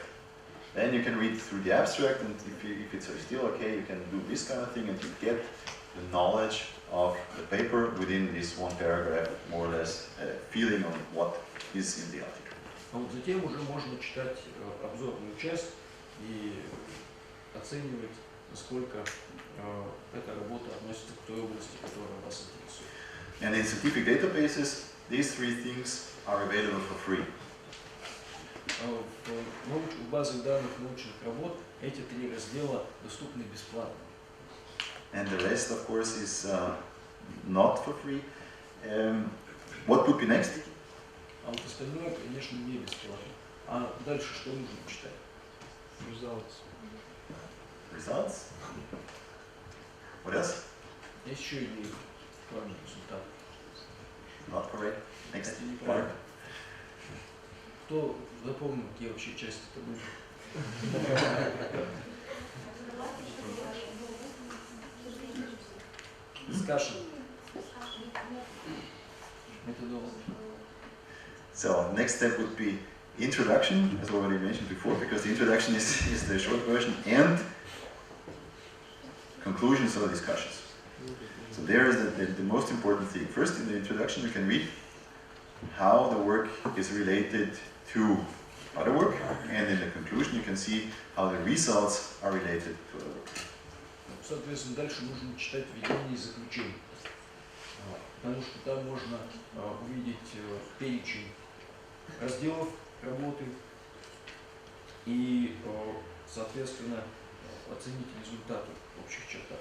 Then you can read through the abstract, and if it's still okay, you can do this kind of thing, and you get the knowledge of the paper within this one paragraph, more or less a feeling on what is in the article. А вот затем уже можно читать обзорную часть и оценивать, насколько эта работа относится к той области, которая вас интересует. And in scientific databases, these 3 things are available for free. В базах данных научных работ эти 3 раздела доступны бесплатно. And the rest, of course, is not for free. What would be next? А вот остальное, конечно, не бесплатно. А дальше что нужно читать? Results. What else? Есть еще идеи, кроме результатов. Not correct. Next Это part. неправильно. Кто запомнил, какие вообще части это были? Discussion. Methodology. So next step would be introduction, as already mentioned before, because the introduction is the short version, and conclusions or discussions. So there is the most important thing. First, in the introduction, you can read how the work is related to other work, and in the conclusion, you can see how the results are related to other work. Соответственно, дальше нужно читать введение и заключение, потому что там можно увидеть перечень разделов работы и, соответственно, оценить результаты в общих чертах.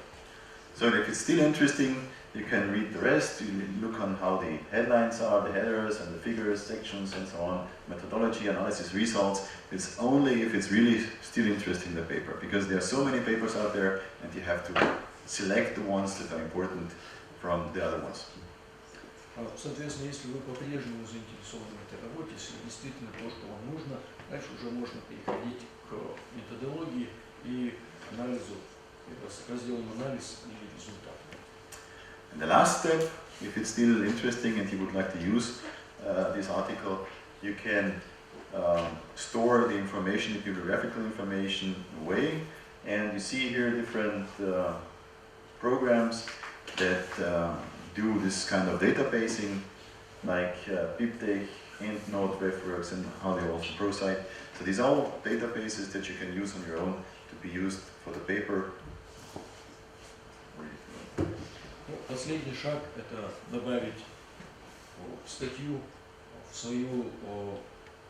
So if it's still interesting, you can read the rest, you look on how the headlines are, the headers and the figures, sections and so on, methodology, analysis, results. It's only if it's really still interesting, the paper, because there are so many papers out there and you have to select the ones that are important from the other ones. Соответственно, если вы по-прежнему заинтересованы в этой работе, если действительно то, что вам нужно, дальше уже можно переходить к методологии и анализу, разделом анализ или результат. And the last step, if it's still interesting and you would like to use this article, you can store the information, the bibliographical information away, and you see here different programs that do this kind of databasing, like BibTech, EndNote, RefWorks, and how they also ProSite. So these are all databases that you can use on your own to be used for the paper. Последний шаг – это добавить статью в свою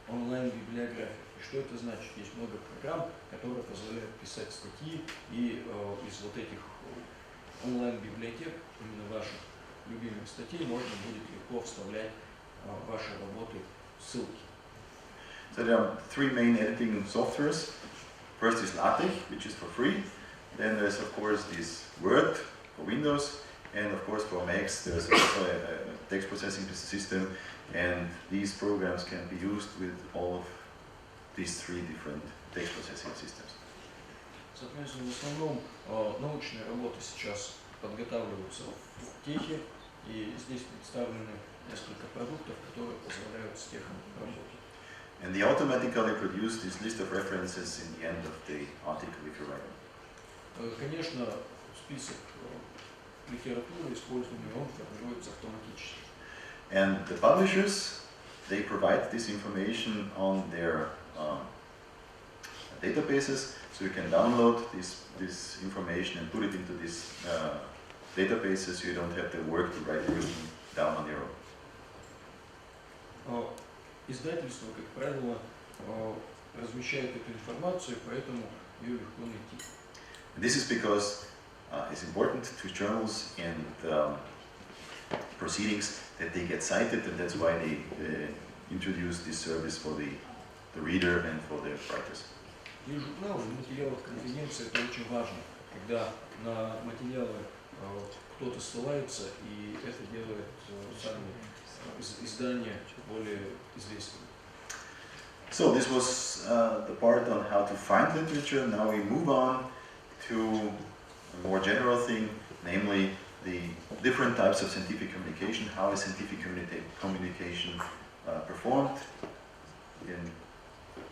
онлайн-библиографию. И что это значит? Есть много программ, которые позволяют писать статьи, и из вот этих онлайн-библиотек, именно ваших любимых статей, можно будет легко вставлять ваши работы, ссылки. So there are 3 main editing softwares. First is LaTeX, which is for free. Then there's of course this Word for Windows. And of course for Macs there's also a text processing system, and these programs can be used with all of these 3 different text processing systems. Соответственно, в основном научные работы сейчас подготавливаются в техе, и здесь представлены несколько продуктов, которые позволяют с техом работать. And they automatically produce this list of references in the end of the article if you write it. Конечно, список литературы, используемый, он формируется автоматически. And the publishers, they provide this information on their databases, so you can download this information and put it into these databases, so you don't have to work to write everything down on your own. Издательство, как правило, размещает эту информацию, поэтому ее легко найти. This is because it's important to journals and proceedings that they get cited, and that's why they introduce this service for the reader and for the writers. И журналы, в материалах конференции это очень важно, когда на материалы кто-то ссылается, и это делает сами издания более известными. So this was the part on how to find literature. Now we move on to a more general thing, namely the different types of scientific communication. How is scientific communication performed in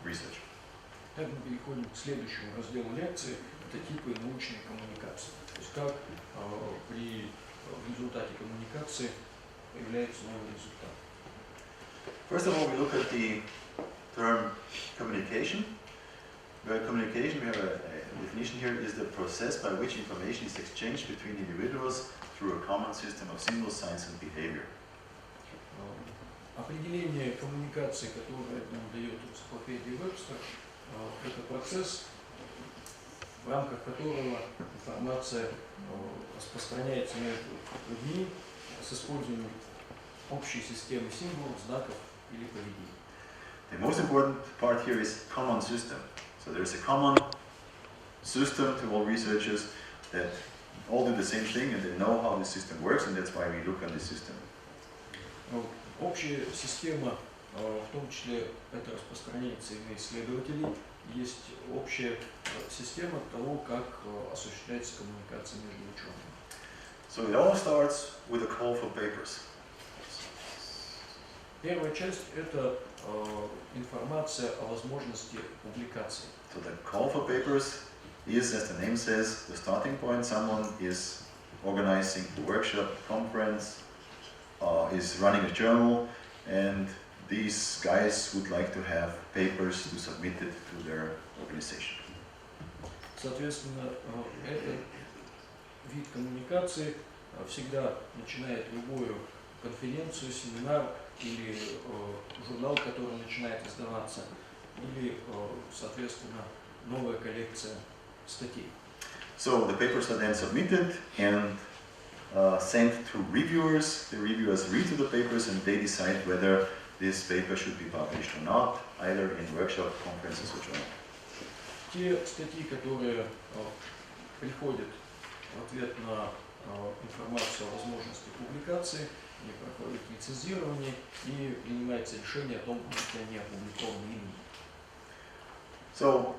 research? Так мы переходим к следующему разделу лекции. Это типы научной коммуникации. То есть как в результате коммуникации появляется новый результат. First of all, we look at the term communication. Where communication, we have a definition here, is the process by which information is exchanged between individuals through a common system of symbols, signs and behavior. Определение коммуникации, которое нам дает энциклопедия Вебстер, это процесс, в рамках которого информация распространяется между людьми с использованием общей системы символов, знаков или поведений. The most important part here is common system. So there's a common system to all researchers that all do the same thing and they know how the system works, and that's why we look at the system. Общая система, в том числе это распространяется и на исследователей, есть общая система того, как осуществляется коммуникация между учеными. So it all starts with a call for papers. Первая часть – это информация о возможности публикации. So the call for papers is, as the name says, the starting point. Someone is organizing a workshop, conference, is running a journal, and these guys would like to have papers to submit it to their organization. Соответственно, этот вид коммуникации всегда начинает любую конференцию, семинар или журнал, который начинает издаваться, или, соответственно, новая коллекция статей. So the papers are then submitted and sent to reviewers. The reviewers read to the papers and they decide whether this paper should be published or not, either in workshop, conferences or journal. Те статьи, которые приходят в ответ на информацию о возможности публикации, они проходят лицензирование и принимается решение о том, что они опубликованы или нет. So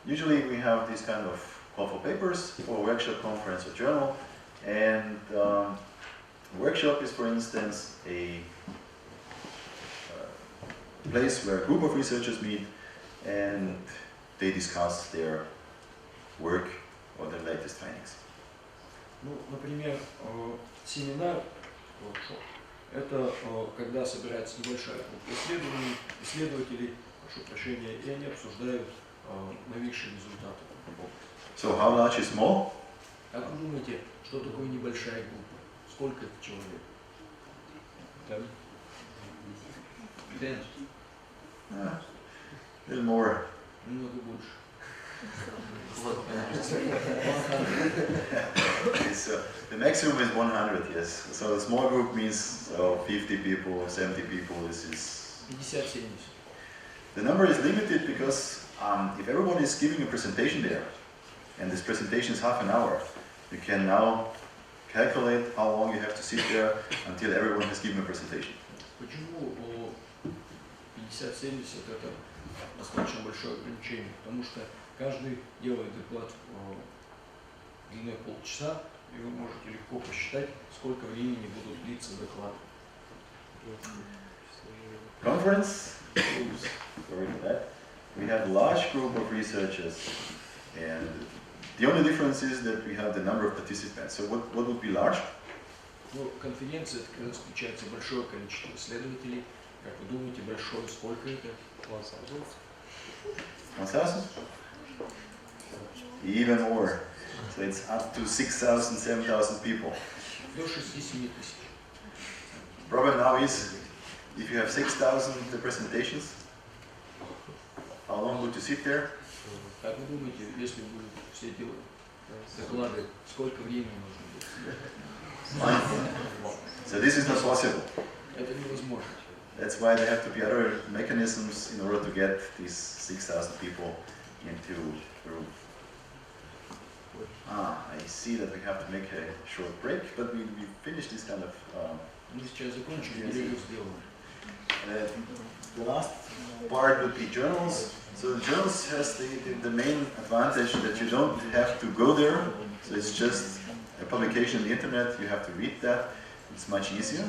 usually we have this kind of call for papers for a workshop, conference or journal, and a workshop is, for instance, a place where a group of researchers meet and they discuss their work or their latest findings. Ну, например, семинар, это когда собирается небольшая группа исследователей, прошу прощения, и они обсуждают новейшие результаты. So how large is small? Как вы думаете, что такое небольшая группа? Сколько это человек? A little more. Немного больше. The maximum is 100, yes. So a small group means 50 people, 70 people. This is 50-70. the number is limited because if everybody is giving a presentation there, and this presentation is half an hour, you can now calculate how long you have to sit there until everyone has given a presentation. Почему 50-70 это достаточно большое ограничение? Потому что каждый делает доклад длиной полчаса, и вы можете легко посчитать, сколько времени будут длиться доклады. Conference, sorry for that. We have a large group of researchers, and the only difference is that we have the number of participants. So what would be large? Ну, конференция, это когда встречается большое количество исследователей. Как вы думаете, большое, сколько это? 1,000? Even more. So it's up to 6,000, 7,000 people. До 6-7 тысяч. Problem now is, if you have 6,000 presentations, how long would you sit there? Как вы думаете, если будут все делать доклады, сколько времени нужно будет? So this is not possible. Это невозможно. That's why there have to be other mechanisms in order to get these 6,000 people into the room. I see that we have to make a short break, but we finished this kind of... Мы сейчас закончим, перерыв сделаем. The last part would be journals. So the journals has the main advantage that you don't have to go there. So it's just a publication on the internet, you have to read that. It's much easier.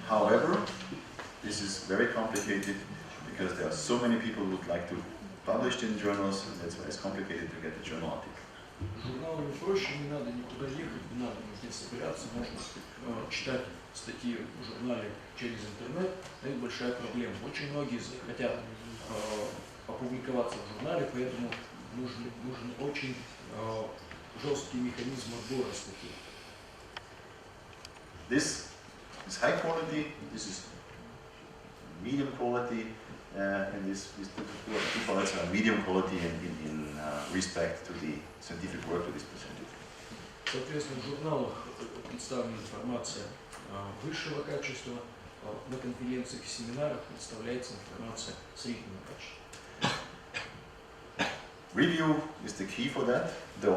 However, this is very complicated because there are so many people who would like to publish in journals, and that's why it's complicated to get the journal article. Журналами проще, не надо никуда ехать, не надо нигде собираться, можно читать статьи в журнале через интернет. Это большая проблема. Очень многие хотят опубликоваться в журнале, поэтому нужен очень жесткий механизм отбора статей. This is high quality, this is medium quality, and these two parts are medium quality in respect to the scientific work that is presented. Соответственно, в журналах представлена информация высшего качества, на конференциях и семинарах представляется информация среднего качества. Review is the key for that. The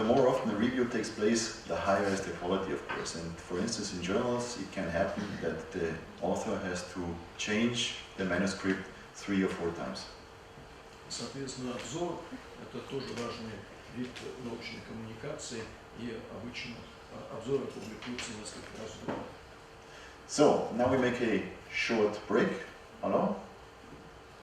more often the review takes place, the higher is the quality, of course. And for instance, in journals, it can happen that the author has to change the manuscript 3 or 4 times. Соответственно, обзор – это тоже важный вид научной коммуникации, и обычно обзоры публикуются несколько раз в год. So, now we make a short break. Hello?